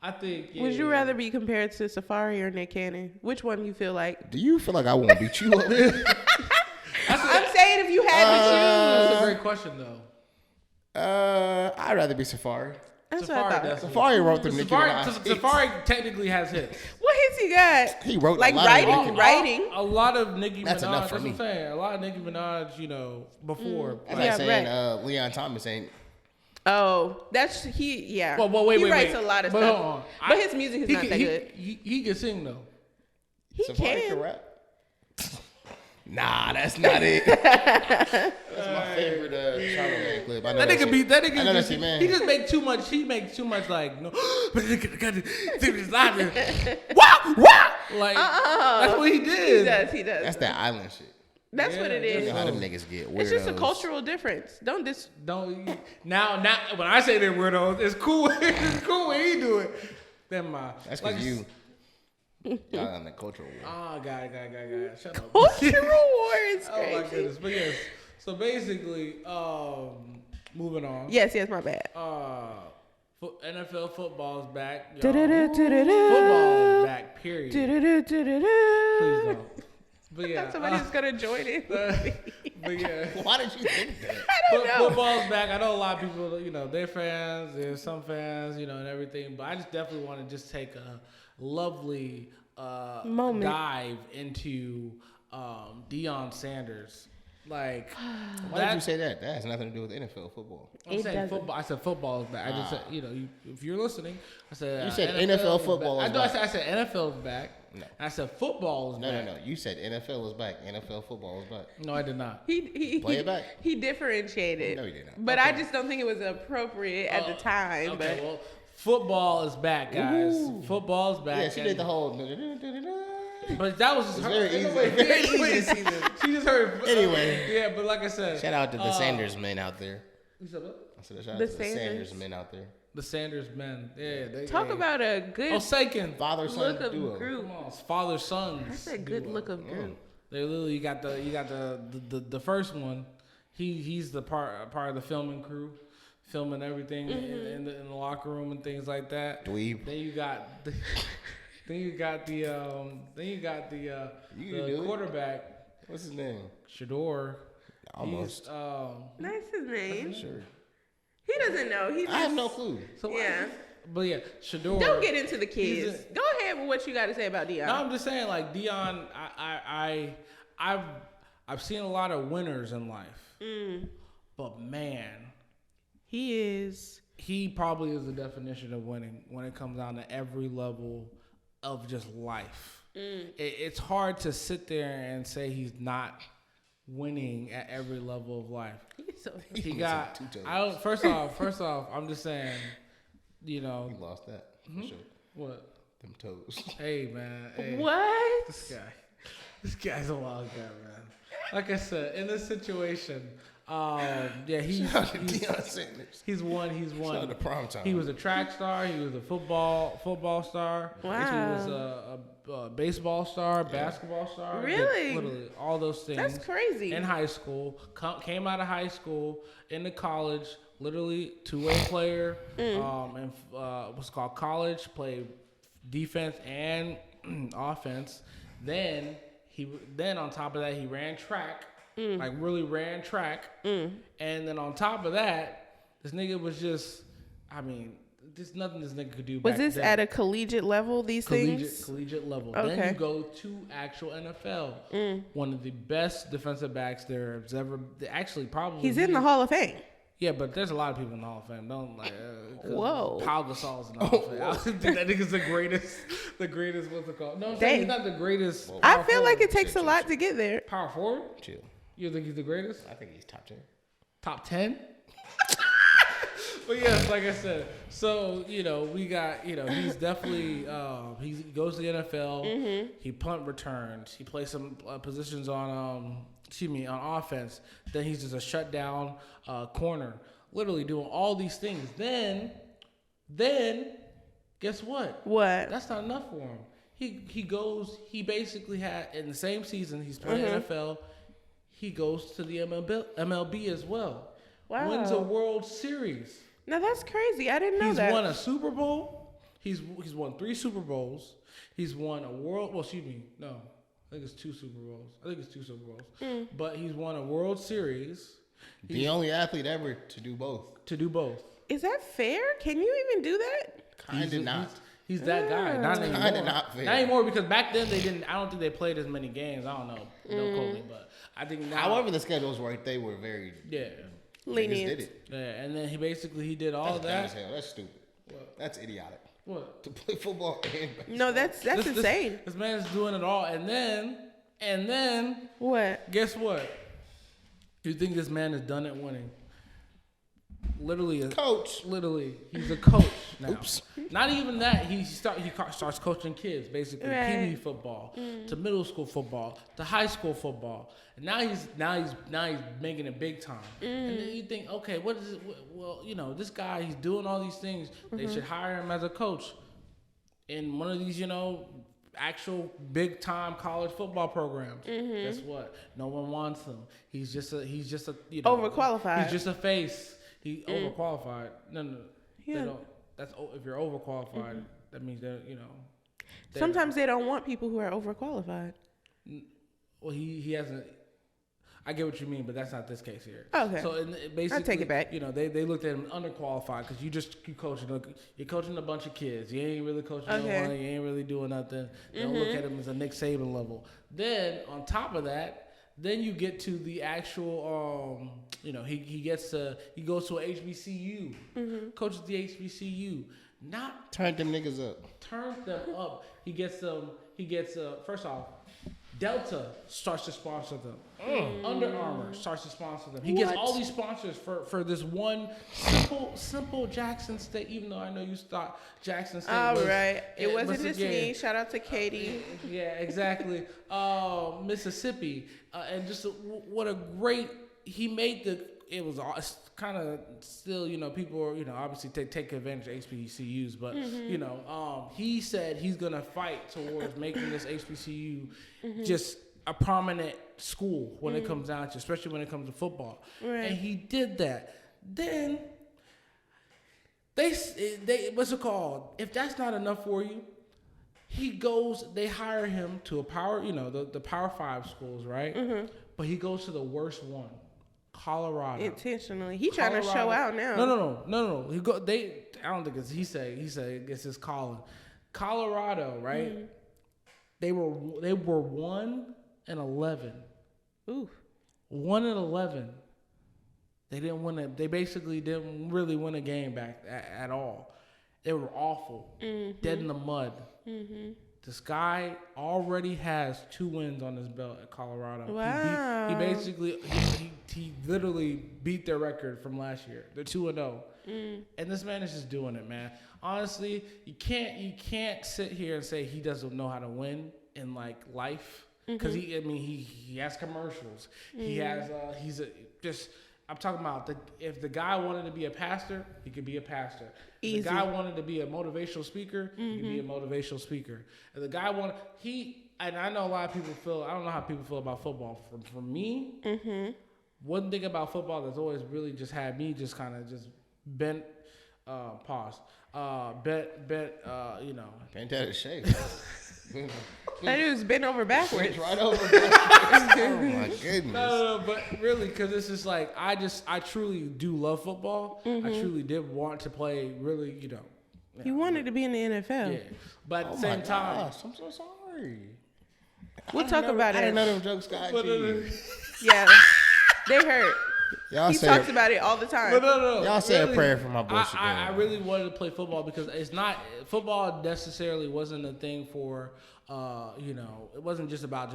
I think. Yeah, Would you rather be compared to Safari or Nick Cannon? Which one you feel like? Do you feel like I won't beat you up? I'm saying if you had to choose. That's a great question though. I'd rather be Safari. That's Safari what I thought. does. Safari wrote the Nicki Minaj. Safari technically has hits. What hits he got? He wrote like a lot writing, of Nicki Minaj. writing. A lot of Nicki That's Minaj. enough for That's what me. I'm saying. A lot of Nicki Minaj, before. That's Yeah, like saying right. Leon Thomas ain't. Oh, that's he. Yeah. Well, wait, he wait, writes wait. a lot of But stuff, hold on. but his music is not that good. He can sing though. He Safari can. rap. Nah, that's not it. That's my favorite Charlamagne clip. I know That nigga shit. be that nigga. I know that just, shit, man. he just make too much. He makes too much like no. But nigga got this line. Wow. Like that's what he did. He does. That's that island shit. That's what it You is. know how them niggas get weirdos. It's just a cultural difference. Don't Now when I say they're weirdos, it's cool. It's cool when he do it. Then my That's because you. Y'all on the cultural war. Oh, God. Shut up. Cultural war is Oh my crazy. goodness. But yes. So basically, moving on. Yes, my bad. NFL football is back. Y'all. Du-du-du-du-du-du. Football is back. Period. Du-du-du-du-du-du. Please don't. But yeah. Somebody's gonna join it. But yeah. Why did you think that? I don't know. Football's back. I know a lot of people, they're fans. There's some fans, and everything. But I just definitely want to just take a lovely Moment. dive into Deion Sanders. Like, Why did you say that? That has nothing to do with NFL football. I'm It saying doesn't. football. I said football is back. I just said, if you're listening, I said You said NFL NFL is football back. is back. I said NFL is back. No. I said football is back. No. You said NFL is back. NFL football is back. No, I did not. He Play it back. He differentiated. No, he did not. But I just don't think it was appropriate at the time. Okay, But well, football is back, guys. Ooh. Football is back. Yeah, she and- did the whole. But that was just It's her. very easy. Wait, Very easy to see that. She just heard. Anyway. Yeah, but like I said. Shout out to the Sanders men out there. You said what? I said shout out The to the Sanders Sanders. men out there. The Sanders men. Yeah, they talk yeah. about a good Forsaken. Father son look of duo. group. Come on, father sons. That's a good look of group. They literally got the first one. He's the part of the filming crew, filming everything in the locker room and things like that. Dweeb. Then you got the quarterback What's his name? Shador. Almost. That's his name. Sure. He doesn't know. He just, I have no clue. So Yeah. But yeah, Shador. Don't get into the He's kids. Go ahead with what you got to say about Deion. No, I'm just saying, like Deion, I've seen a lot of winners in life, but man, he probably is the definition of winning when it comes down to every level of just life. It's hard to sit there and say he's not winning at every level of life. He got. First off, I'm just saying, He lost that. For sure. What? them toes. Hey, man. Hey. What? This guy's a wild guy, man. Like I said, in this situation, he's won. Shout out to Prime Time. He was a track star. He was a football star. Wow. He was a baseball star, basketball star. Really? Literally, all those things. That's crazy. In high school, came out of high school into college. Literally two-way player. And what's called college. Played defense and offense. Then on top of that, he ran track. Like really ran track. And then on top of that, this nigga was just, there's nothing this nigga could do. Was this at a collegiate level, things? Collegiate level. Okay. Then you go to actual NFL. One of the best defensive backs there's ever, actually probably. He's in the Hall of Fame. Yeah, but there's a lot of people in the Hall of Fame. Don't Whoa. Pau Gasol's in the Hall of Fame. I think that nigga's the greatest, what's it called? No, I'm saying he's not the greatest. I feel like it takes a lot to get there. Power forward? Chill. You think he's the greatest? I think he's top 10. Top 10? But yes, like I said, so, we got, he's definitely, he goes to the NFL. He punt returns. He plays some positions on offense. Then he's just a shutdown corner, literally doing all these things. Then, guess what? What? That's not enough for him. He basically had, in the same season he's playing NFL, he goes to the MLB as well. Wow. Wins a World Series. Now that's crazy. I didn't know that. He's won a Super Bowl. He's won 3 Super Bowls. He's won a world. Well, excuse me. No, I think it's 2 Super Bowls. But he's won a World Series. The only athlete ever to do both. Is that fair? Can you even do that? Kinda not. He's that guy. Not anymore. Kinda not fair. Not anymore because back then they didn't. I don't think they played as many games. I don't know. Don't quote me, but I think now. However, the schedules worked, they were very lenient. Did it. Yeah, and then he did all That's that. dumb as hell. That's stupid. What? That's idiotic. What? To play football and baseball. No, that's insane. This man is doing it all, and then What? Guess what? You think this man is done at winning? Literally, Coach. Literally, he's a coach now. Oops. Not even that. He starts coaching kids, basically, Right. Pee-wee football, to middle school football, to high school football, and now he's making it big time. And then you think, okay, what is it? Well, this guy, he's doing all these things. They should hire him as a coach in one of these, actual big time college football programs. Guess what? No one wants him. He's just a Overqualified. He's just a face. He overqualified. No. Yeah. They don't. That's if you're overqualified. That means that Sometimes they don't want people who are overqualified. Well, he hasn't. I get what you mean, but that's not this case here. Okay. So basically, I take it back. They looked at him underqualified because you're coaching a bunch of kids. You ain't really coaching no one. You ain't really doing nothing. They don't look at him as a Nick Saban level. Then on top of that, then you get to the actual. He goes to a HBCU. Coaches the HBCU. Not Turn them niggas up. Turn them up. He gets first off. Delta starts to sponsor them. Under Armour starts to sponsor them. He gets all these sponsors for this one simple Jackson State. Even though I know you thought Jackson State. All was, right, it wasn't was, just yeah. me. Shout out to Katie. Yeah, exactly. Mississippi, and just what a great he made the. It was kind of still, people are, obviously take advantage of HBCUs, but, he said he's going to fight towards making this HBCU just a prominent school when it comes down to, especially when it comes to football. Right. And he did that. Then they what's it called? If that's not enough for you, they hire him to a power, the Power 5 schools, right? But he goes to the worst one. Colorado. Intentionally. He trying to show out now. No. I don't think it's he said it's his calling. Colorado, right? They were 1-11. Ooh. 1-11. They didn't win it. They basically didn't really win a game back at all. They were awful. Dead in the mud. This guy already has 2 wins on his belt at Colorado. Wow. He basically, he literally beat their record from last year. They're 2-0. And this man is just doing it, man. Honestly, you can't sit here and say he doesn't know how to win in like life. Because he has commercials. He has, I'm talking about if the guy wanted to be a pastor, he could be a pastor. If the guy wanted to be a motivational speaker, he could be a motivational speaker. If the guy and I know a lot of people I don't know how people feel about football. For me, one thing about football that's always really just had me just kind of just bent, Bent out of shape. That dude's bent over backwards. Right over backwards. Oh my goodness. No, but really, because it's just like I truly do love football. I truly did want to play. Really, You wanted to be in the NFL. Yeah, but at the same time, I'm so sorry. We'll talk about it. I didn't know them jokes got you. Yeah, they hurt. He talks about it all the time. No. Y'all say a prayer for my bullshit. I really wanted to play football because football necessarily wasn't a thing for, it wasn't just about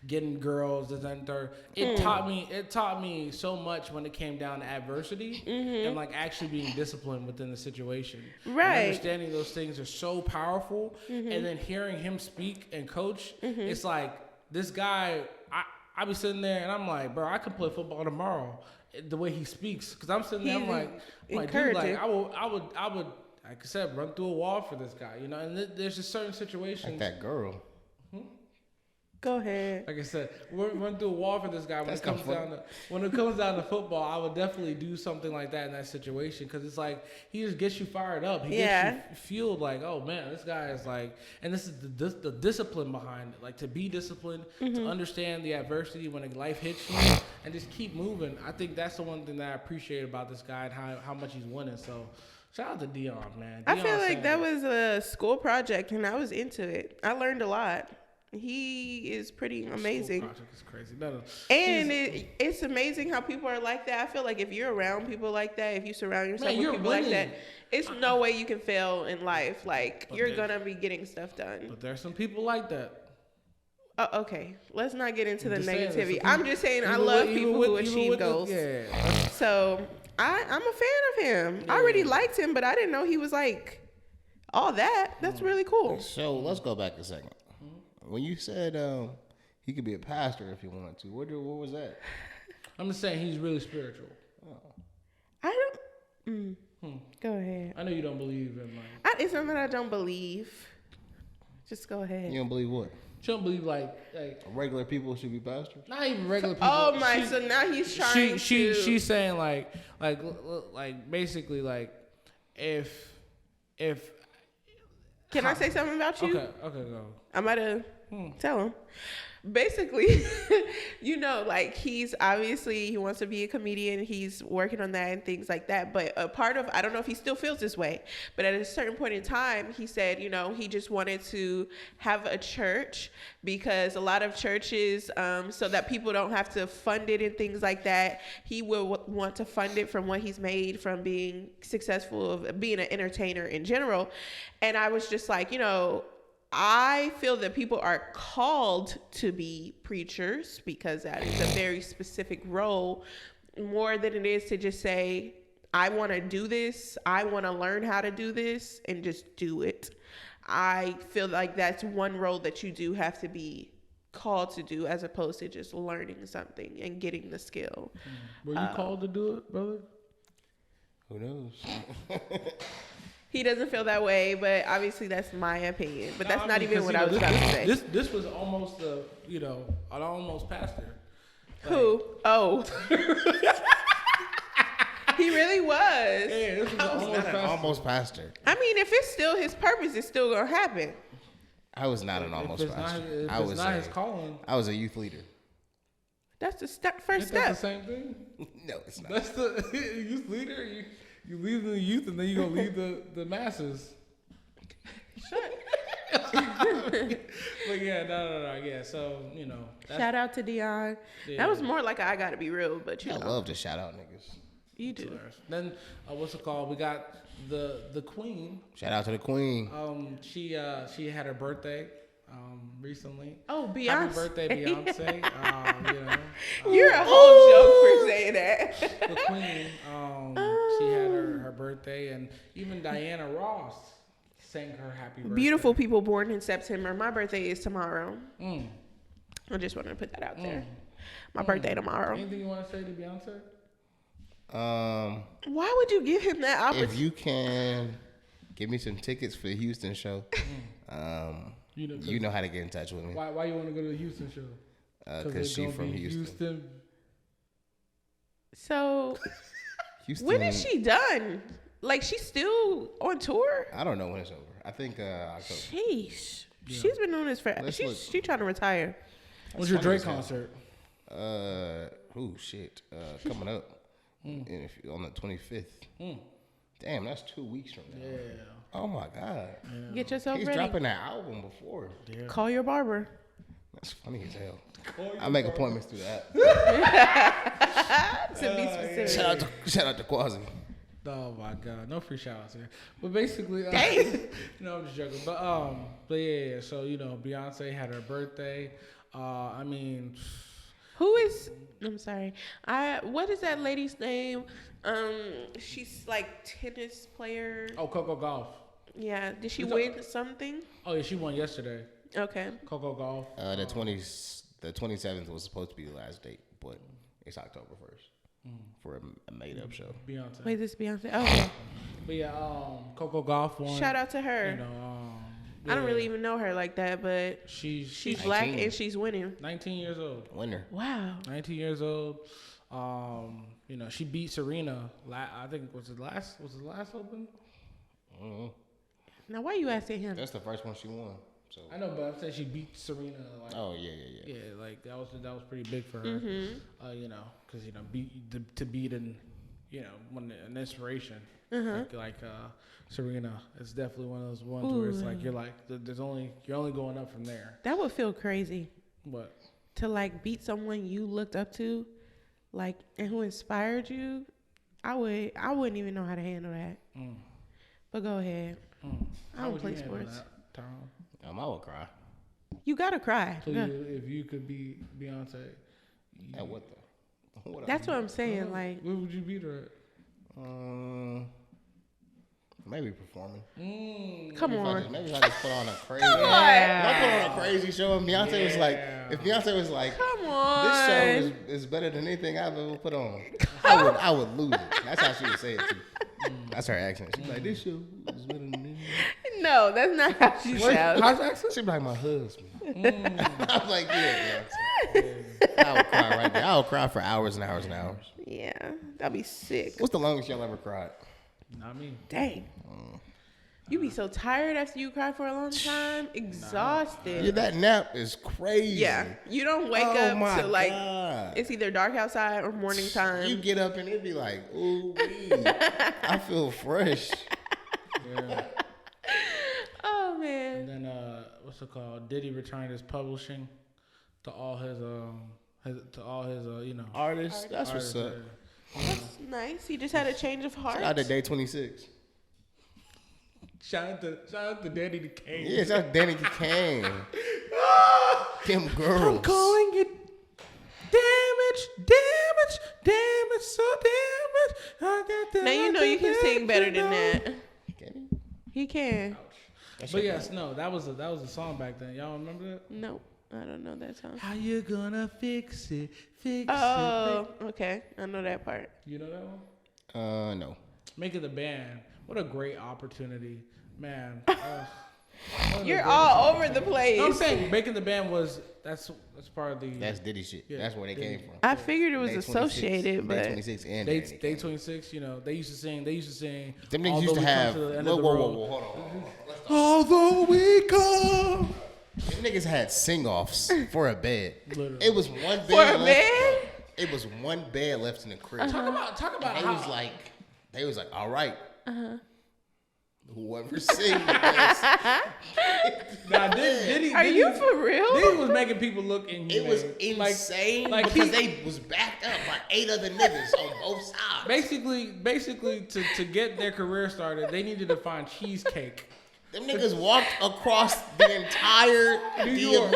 getting girls, this and third. It taught me so much when it came down to adversity and like actually being disciplined within the situation. Right. And understanding those things are so powerful. And then hearing him speak and coach, it's like this guy, I be sitting there and I'm like, bro, I could play football tomorrow. The way he speaks, because I'm sitting there, I'm like, dude, like I would, like I said, run through a wall for this guy, And there's just certain situations. Like that girl. Go ahead. Like I said, run through a wall for this guy when it comes down to football. I would definitely do something like that in that situation because it's like he just gets you fired up. He gets you fueled. Like, oh man, this guy is like, and this is the discipline behind it. Like to be disciplined, to understand the adversity when life hits you, and just keep moving. I think that's the one thing that I appreciate about this guy and how much he's winning. So. Shout out to Dion, man. I feel like that was a school project, and I was into it. I learned a lot. He is pretty amazing. School project is crazy. No. And it's amazing how people are like that. I feel like if you're around people like that, if you surround yourself with people like that, it's no way you can fail in life. Like, you're going to be getting stuff done. But there's some people like that. Oh, okay. Let's not get into the negativity. I'm just saying I love people who achieve goals. So... I'm a fan of him. I already liked him, but I didn't know he was like all that. That's really cool. So let's go back a second. When you said he could be a pastor if he wanted to, what was that? I'm just saying he's really spiritual. I don't. Go ahead. I know you don't believe in like. It's something I don't believe. Just go ahead. You don't believe what? You don't believe like regular people should be pastors? Not even regular people. Oh my! So now he's trying to. She's saying like basically like if. Can I say something about you? Okay, go. I'm about to tell him. Basically, like he wants to be a comedian. He's working on that and things like that. But a part of, I don't know if he still feels this way, but at a certain point in time, he said, he just wanted to have a church because a lot of churches, so that people don't have to fund it and things like that, he will want to fund it from what he's made from being successful, of being an entertainer in general. And I was just like, I feel that people are called to be preachers because that is a very specific role, more than it is to just say, I want to do this, I want to learn how to do this, and just do it. I feel like that's one role that you do have to be called to do as opposed to just learning something and getting the skill. Were you called to do it, brother? Who knows? He doesn't feel that way, but obviously that's my opinion. But that's not even what I was about to say. This was almost an almost pastor. Who? Oh. He really was. Yeah, this was almost pastor. I mean, if it's still his purpose, it's still gonna happen. I was not an almost pastor. I was not his calling. I was a youth leader. That's the first step. That's the same thing. No, it's not. That's the youth leader. You lead the youth, and then you gonna lead the masses. Shut. But yeah, no. Yeah, so shout out to Dion. Yeah. That was more like I gotta be real, but I love to shout out niggas. You do. Then what's it called? We got the queen. Shout out to the queen. She had her birthday recently. Oh, Beyonce! Happy birthday, Beyonce! You know, you're a whole joke for saying that. The queen. She had her birthday, and even Diana Ross sang her happy birthday. Beautiful people born in September. My birthday is tomorrow. I just wanted to put that out there. My birthday tomorrow. Anything you want to say to Beyonce? Why would you give him that opportunity? If you can give me some tickets for the Houston show, you know how to get in touch with me. Why you want to go to the Houston show? Because she's from Houston. So, Houston. when is she done? Like, she's still on tour? I don't know when it's over. I think October. Sheesh. Yeah. She's been doing this forever. She's trying to retire. When's your Drake concert? Coming up on the 25th. Damn, that's 2 weeks from now. Yeah. Oh my God. Yeah. Get yourself ready. He's dropping that album before. Yeah. Call your barber. That's funny as hell. I make appointments through that. To be specific. Shout out to Quasi. Oh my God, no free shout outs here. But basically, no, I'm just joking. But yeah. So Beyonce had her birthday. I mean, who is? I'm sorry. What is that lady's name? She's like tennis player. Oh, Coco Gauff. Yeah. Did she win something? Oh yeah, she won yesterday. Okay. Coco Gauff. The 27th was supposed to be the last date, but it's October 1st for a made-up show. Beyonce. Wait, this Beyonce? Oh, okay. But yeah, Coco Gauff won. Shout out to her. Yeah. I don't really even know her like that, but she's black and she's winning. 19 years old. Winner. Wow. 19 years old. She beat Serena. I think was the last Open. Mm-hmm. Now, why are you asking him? That's the first one she won. So I know, but I'm saying she beat Serena. Like, oh yeah. Yeah, like that was pretty big for her. Mm-hmm. Because to beat an inspiration. Like Serena, it's definitely one of those ones where it's like you're only going up from there. That would feel crazy. What? To like beat someone you looked up to, like, and who inspired you. I wouldn't even know how to handle that. But go ahead. I don't play sports. I would cry. You gotta cry. So if you could be Beyonce, at what though? That's what I'm saying. Like, what would you beat her at? Maybe performing. Come on. Maybe if I just put on a crazy. Come on. If I put on a crazy show and Beyonce was like, if Beyonce was like, come on, this show is better than anything I've ever put on, I would lose it. That's how she would say it too. That's her accent. She's like, this show is better than anything. No, that's not how she sounds. How's that accent? She'd be like, my husband. I was like, yeah, Beyonce. I would cry right there. I would cry for hours and hours and hours. Yeah, that'd be sick. What's the longest y'all ever cried? Not me. Dang. You be so tired after you cry for a long time, exhausted. Yeah, that nap is crazy. Yeah, you don't wake up to like God. It's either dark outside or morning time. You get up and it be like, ooh, I feel fresh. Yeah. Oh man. And then what's it called? Diddy returned his publishing to all his artists. That's what's up. That's nice. He just had a change of heart. Shout out to Day 26. Shout out to Danny DeCane. Yeah, shout out to Danny DeCane. Them girls. I'm calling it damage, so damage. I got that. Now you know you can sing better than that. Can he can. But yes, no, that was a song back then. Y'all remember that? Nope, I don't know that song. How you gonna fix it? Oh, okay, I know that part. You know that one? No. Making the band. What a great opportunity, man. You're all over the place. No, I'm saying making the band that's part of the. That's Diddy shit. Yeah, that's where they came from. I figured it was associated, but Day 26 and Day 26. They used to sing. Them niggas used to have. Whoa, hold on. Although we come. Them niggas had sing-offs for a bed. Literally. It was one bed for a left. bed. It was one bed left in the crib. Talk about. They was like, all right. Whoever sing the best. Now, did Are you for real? Diddy was making people look inhumane. It was insane like because they was backed up by 8 other niggas on both sides. Basically, to get their career started, they needed to find cheesecake. Them niggas walked across the entire New York.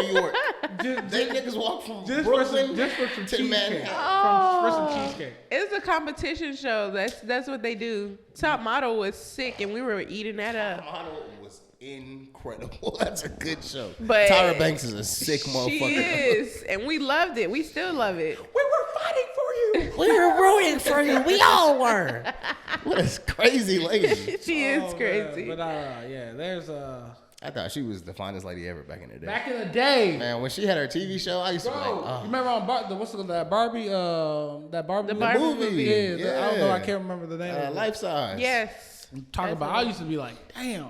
Them niggas walked from Brooklyn for some to cheesecake. Manhattan. For some cheesecake. It's a competition show. That's what they do. Top Model was sick, and we were eating that up. Top Model was incredible. That's a good show. But Tyra Banks is a sick motherfucker. She is, and we loved it. We still love it. We were fighting for you. We were rooting for you. We all were. What a crazy lady. She is crazy. Man. But there's I thought she was the finest lady ever back in the day. Back in the day, man, when she had her TV show, I used to be like, oh. You remember on that Barbie movie? Yeah. I don't know. I can't remember the name. Life Size. Yes. Talk about. I used to be like, damn,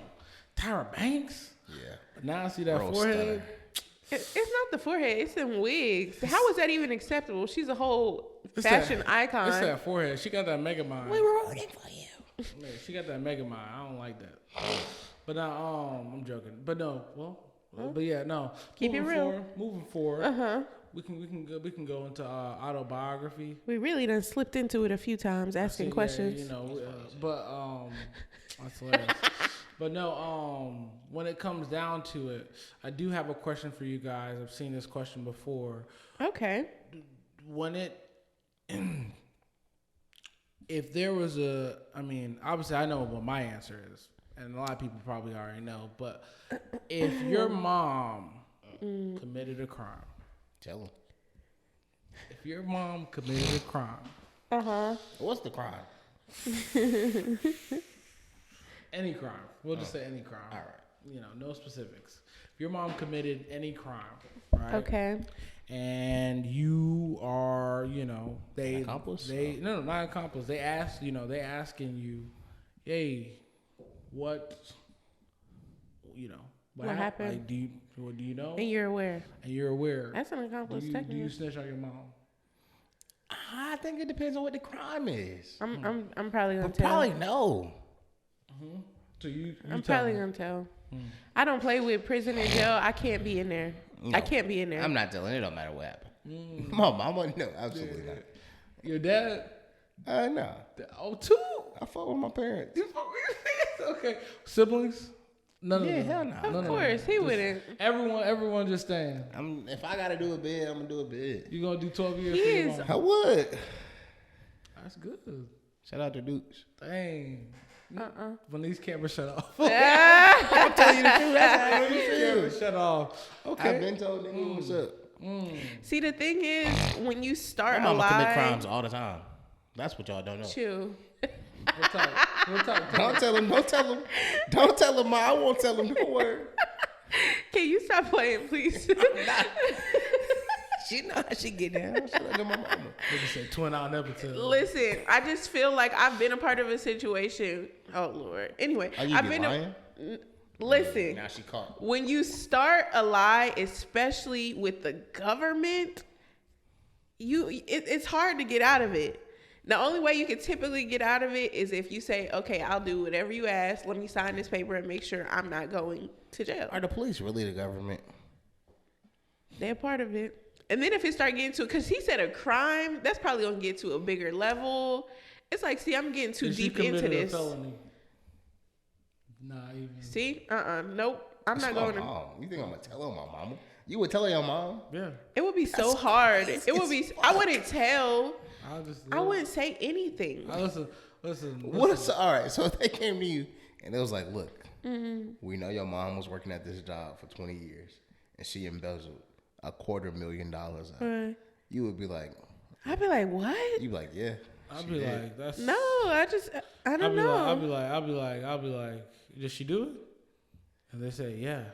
Tyra Banks. Yeah. But now I see that forehead. It's not the forehead. It's them wigs. How is that even acceptable? She's a whole fashion icon. It's that forehead. She got that mega mind. We were rooting for you. Yeah, she got that mega mind. I don't like that. But now, I'm joking. But no, but yeah, no. Keep it real. Moving forward. We can go into autobiography. We really done slipped into it a few times, asking questions. That's hilarious. But no, when it comes down to it, I do have a question for you guys. I've seen this question before. Okay. If there was obviously I know what my answer is, and a lot of people probably already know, but if your mom committed a crime. Tell them. If your mom committed a crime. What's the crime? Any crime. We'll just say any crime. All right. No specifics. If your mom committed any crime, right? Okay. And you are, they accomplice? No, not accomplice. They ask, they asking you, hey, what happened? Like, do you know? And you're aware. That's an accomplice. Do you snitch on your mom? I think it depends on what the crime is. I'm probably gonna tell. Probably no. Mm-hmm. So I'm probably gonna tell. I don't play with prison and jail. I can't be in there. No, I can't be in there. I'm not telling. It don't matter what happened. My mama, no, absolutely not. Your dad? No. Oh, two? I fuck with my parents. Okay. Siblings? None yeah, of them. hell no. Of course, he wouldn't. Everyone just staying. If I gotta do a bid, I'm gonna do a bid. You gonna do 12 years? He is. I would. That's good. Shout out to Dukes. Dang. When these cameras shut off. I'm telling you the truth. That's how you feel. Cameras shut off. Okay. I've been told nigga what's up. See, the thing is, when you start My a mama lie, commit crimes all the time. That's what y'all don't know. Chill. We'll talk. Don't tell him. Don't tell him. I won't tell him. Don't worry. Can you stop playing, please? She know how she get down. She like my mama. Nigga said twin out never tell. Listen, I just feel like I've been a part of a situation. Oh Lord. Anyway, I've been lying. Listen. Now she caught. When you start a lie, especially with the government, it's hard to get out of it. The only way you can typically get out of it is if you say, okay, I'll do whatever you ask. Let me sign this paper and make sure I'm not going to jail. Are the police really the government? They're part of it. And then if it start getting to, because he said a crime, that's probably going to get to a bigger level. It's like, see, I'm getting too deep into this. A felony. Nah, even. See? Nope. I'm not going to. You think I'm going to tell her my mama? You would tell her your mom? Yeah. It would be so hard. It would be, I wouldn't tell. I wouldn't say anything. Listen. All right, so if they came to you and it was like, look, we know your mom was working at this job for 20 years and she embezzled $250,000 out. Right. You would be like, I'd be like, what? You'd be like, yeah. I'd be like, that's. No, I don't know. I'll be like, did she do it? And they say, yeah.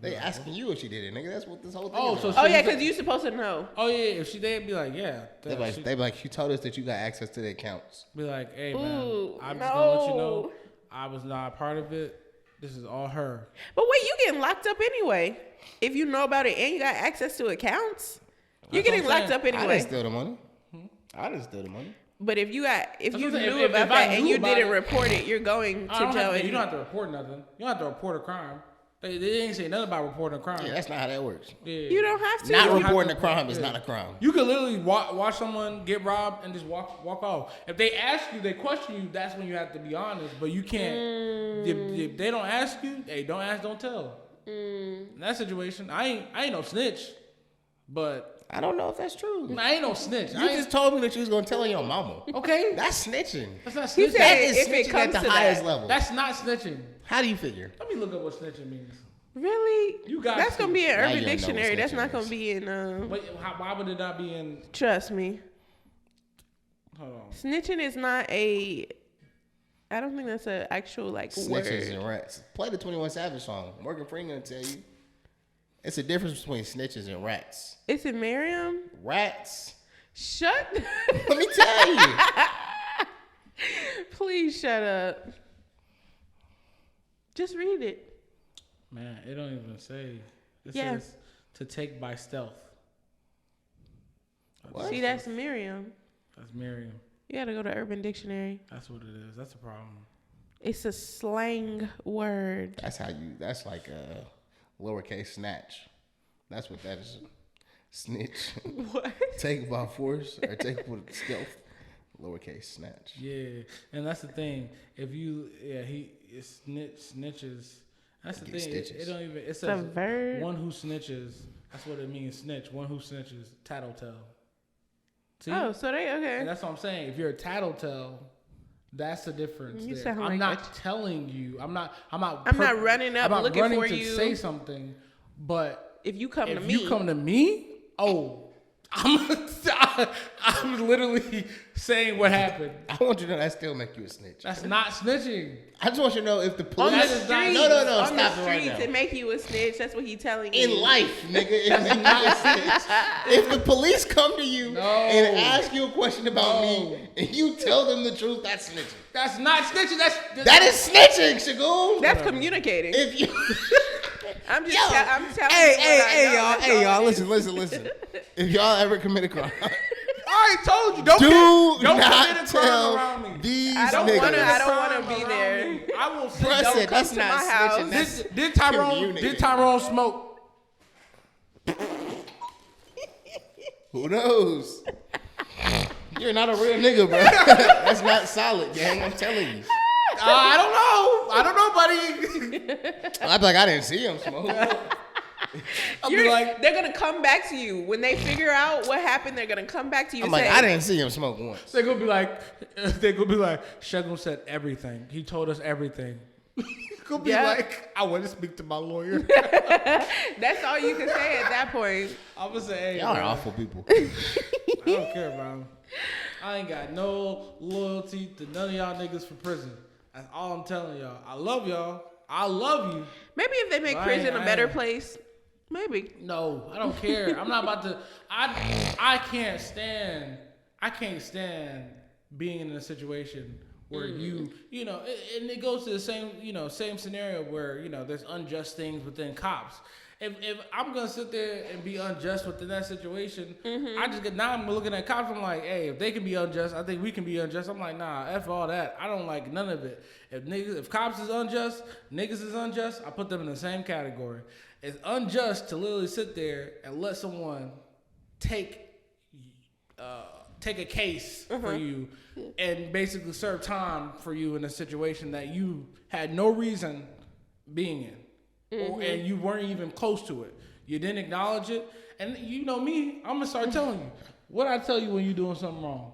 They asking you if she did it, nigga. That's what this whole thing is. Oh yeah, because you're supposed to know. Oh yeah, they'd be like, yeah. They'd be like, she told us that you got access to the accounts. Be like, hey man, I'm just gonna let you know, I was not a part of it. This is all her. But wait, you getting locked up anyway? If you know about it and you got access to accounts, you're getting locked up anyway. I didn't steal the money. I didn't steal the money. But if you knew if about I that and knew you about didn't it, report it, you're going to jail. You don't have to report nothing. You don't have to report a crime. They ain't say nothing about reporting a crime. Yeah, that's not how that works. Yeah. You don't have to. Not reporting a crime is not a crime. You could literally watch someone get robbed and just walk off. If they ask you, they question you, that's when you have to be honest. But you can't. If they don't ask you, hey, don't ask, don't tell. In that situation, I ain't no snitch. But I don't know if that's true. I ain't no snitch. You just told me that you was gonna tell your mama. Okay, that's snitching. That's not snitching. He said That is if it snitching comes at the to highest that. level. That's not snitching. How do you figure? Let me look up what snitching means. Really? That's gonna be in Now you Urban don't know what Dictionary. That's snitching not gonna is. be in. Why would it not be in? Trust me. Hold on. Snitching is not a. I don't think that's an actual word. Snitches and rats. Play the 21 Savage song. Morgan Freeman will tell you. It's a difference between snitches and rats. It's in Merriam. Rats. Shut. Let me tell you. Please shut up. Just read it. Man, it don't even say. It Yeah. says to take by stealth. What? See, that's Merriam. That's Merriam. You gotta go to Urban Dictionary. That's what it is. That's a problem. It's a slang word. That's like a lowercase snatch. That's what that is. Snitch. What? Take by force or take with stealth. Lowercase snatch. Yeah, and that's the thing. If you, snitches. That's the thing. It don't even. It says a verb. One who snitches. That's what it means. Snitch. One who snitches. Tattletale. See? Oh, so they okay. And that's what I'm saying. If you're a tattletale, that's the difference. You there. sound I'm like not telling you. I'm not running up I'm not looking running for to you. say something, but If you come to if me, you come to me, I'm literally saying what happened. I want you to know that still make you a snitch. That's not snitching. I just want you to know if the on police. the streets, No, on stop the it streets, right now. it make you a snitch. That's what he telling you. In life, nigga, it make you a snitch. If the police come to you and ask you a question about me and you tell them the truth, that's snitching. That's not snitching. That is snitching, Shagoon. That's communicating. If you. I'm just. I'm telling you. Hey, y'all, listen. If y'all ever commit a crime, I already told you. Don't not commit a crime tell around me. these I don't niggas. wanna be there. I will say. Bruh Don't said come that's to not my house. snitching. That's Did communicating. Tyrone smoke? Who knows? You're not a real nigga, bro. That's not solid, gang. I'm telling you. I don't know, buddy. I'd be like, I didn't see him smoke. like, they're gonna come back to you when they figure out what happened. They're gonna come back to you. I'm and like, say, I didn't see him smoke once. they're gonna be like, Shagun said everything. He told us everything. Gonna be like, I want to speak to my lawyer. That's all you can say at that point. I'm gonna say, hey, Y'all are man, awful people. I don't care, bro. I ain't got no loyalty to none of y'all niggas for prison. That's all I'm telling y'all. I love y'all. I love you. Maybe if they make prison a better place, maybe. No, I don't care. I'm not about to. I can't stand being in a situation where and it goes to the same scenario where there's unjust things within cops. If I'm gonna sit there and be unjust within that situation, I'm looking at cops. I'm like, hey, if they can be unjust, I think we can be unjust. I'm like, nah, f all that. I don't like none of it. If cops is unjust, niggas is unjust, I put them in the same category. It's unjust to literally sit there and let someone take a case for you and basically serve time for you in a situation that you had no reason being in. And you weren't even close to it. You didn't acknowledge it. And you know me, I'm going to start telling you. What I tell you when you're doing something wrong?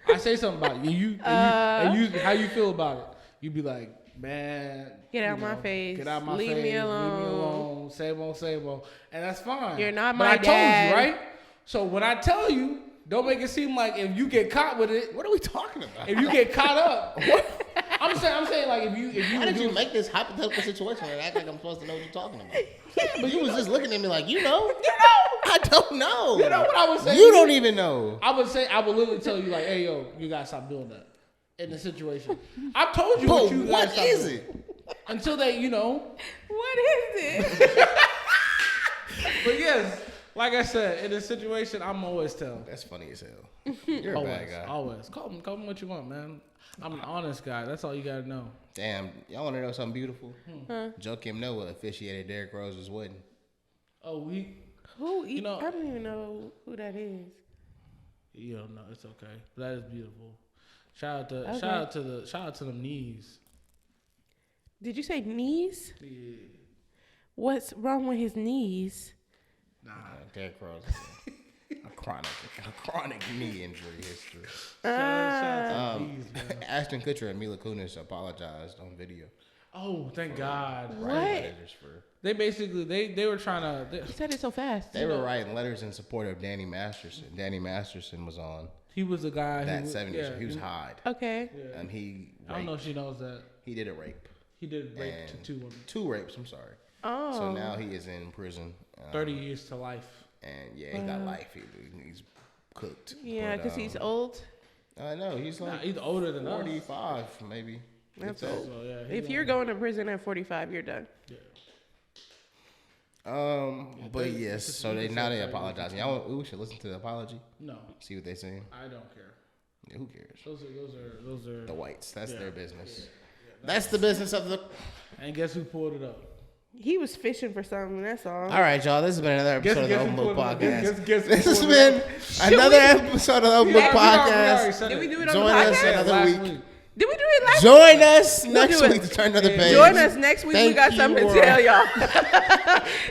I say something about you. And you how you feel about it. You be like, man. Get out my face. Get out my face. Leave me alone. Leave me alone. Same old. And that's fine. You're not but my But I dad. told you, right? So when I tell you, don't make it seem like if you get caught with it. What are we talking about? If you get caught up. I'm saying like if you How did you make this hypothetical situation and act like I'm supposed to know what you're talking about? But you was just looking at me like, I don't know. You know what I would say? You don't even know. I would literally tell you like, hey yo, you gotta stop doing that in the situation. I've told you But what you what gotta stop is doing. it? Until they, What is it? But yes, Like I said, in a situation, I'm always tell. That's funny as hell. You're a bad guy. Always. Call me what you want, man. I'm an honest guy. That's all you gotta know. Damn, y'all want to know something beautiful? Joakim Noah officiated Derrick Rose's wedding. Oh, who? I don't even know who that is. You don't know. It's okay. But that is beautiful. Shout out to them knees. Did you say knees? Yeah. What's wrong with his knees? Nah, Derrick Rose. A chronic knee injury history. Shout out to knees, man. Ashton Kutcher and Mila Kunis apologized on video. Oh, thank God. What? They basically they were trying to. You said it so fast. They were writing letters in support of Danny Masterson. Danny Masterson was on. He was the guy that 70s show. He was Hyde. Okay. Yeah. And he raped. I don't know if she knows that. He did a rape. He did rape to 2 women. 2 rapes, I'm sorry. Oh. So now he is in prison. 30 years to life. And yeah, he got life. He's cooked. Yeah, because he's old. I know. He's like he's older than 45, maybe. That's old. So, yeah, if you're going to prison at 45, you're done. Yeah. But yes, so they apologizing. Y'all, we should listen to the apology. No. See what they saying. I don't care. Yeah, who cares? Those are the whites. That's their business. Yeah, that's the business of the. And guess who pulled it up? He was fishing for something. That's all. All right, y'all. This has been another episode of the Open Book Podcast. This has been another episode of the Open Book Podcast. Did we do it on Join the podcast? us another week. Did we do it last week? Join week? us next week to turn another page. Join us next week. We got something to tell y'all.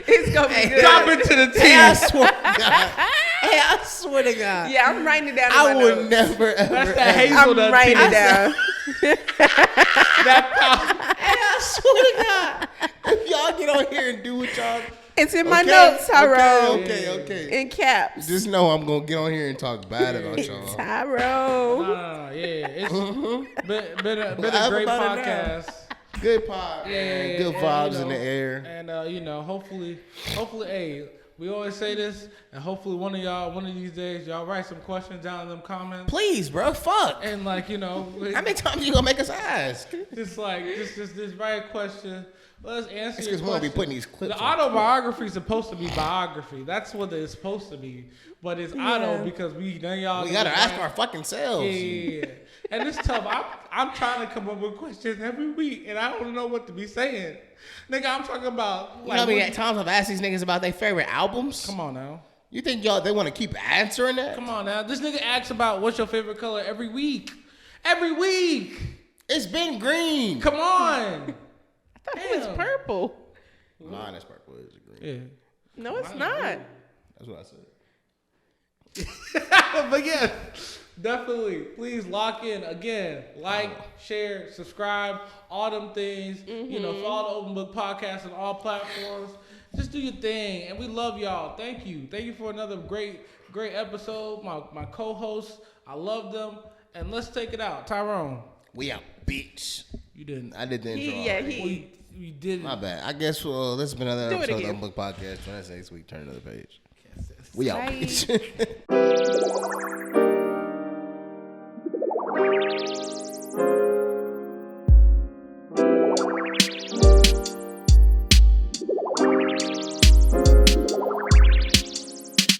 It's going to be good. Drop it to the team. Hey, I swear to God. Hey, I swear to God. Yeah, I'm writing it down. I would never, ever. That's the hazelnut. I'm writing it down. Hey, I swear to God. If y'all get on here and do what y'all. It's in my notes, Tyrone. Okay. In caps. Just know I'm going to get on here and talk bad about y'all. Tyrone. No, yeah. It's been a great podcast. Good pod. Yeah. Good vibes in the air. And, hopefully, hey, we always say this, and hopefully one of these days, y'all write some questions down in them comments. Please, bro. Fuck. And, how many times you going to make us ask? Just write a question. Let's answer it's your because we'll be putting these clips. The autobiography is supposed to be biography. That's what it's supposed to be. But it's auto because we gotta ask our fucking selves. Yeah. And it's tough. I'm trying to come up with questions every week, and I don't know what to be saying. Nigga, I'm talking about. You know how many times I've asked these niggas about their favorite albums? Come on now. You think they want to keep answering that? Come on now. This nigga asks about what's your favorite color every week. Every week. It's been green. Come on. I thought it was purple. Mine is purple. It's green. Yeah. No, it's not. That's what I said. But yeah, definitely. Please lock in again. Like, share, subscribe, all them things. Follow the Open Book Podcast on all platforms. Just do your thing, and we love y'all. Thank you. Thank you for another great episode. My co-hosts, I love them, and let's take it out. Tyrone. We out, bitch. You didn't. I did the intro. You did. My bad. I guess this has been another episode of the Book Podcast. Join us next week. Turn another page. We out, bitch.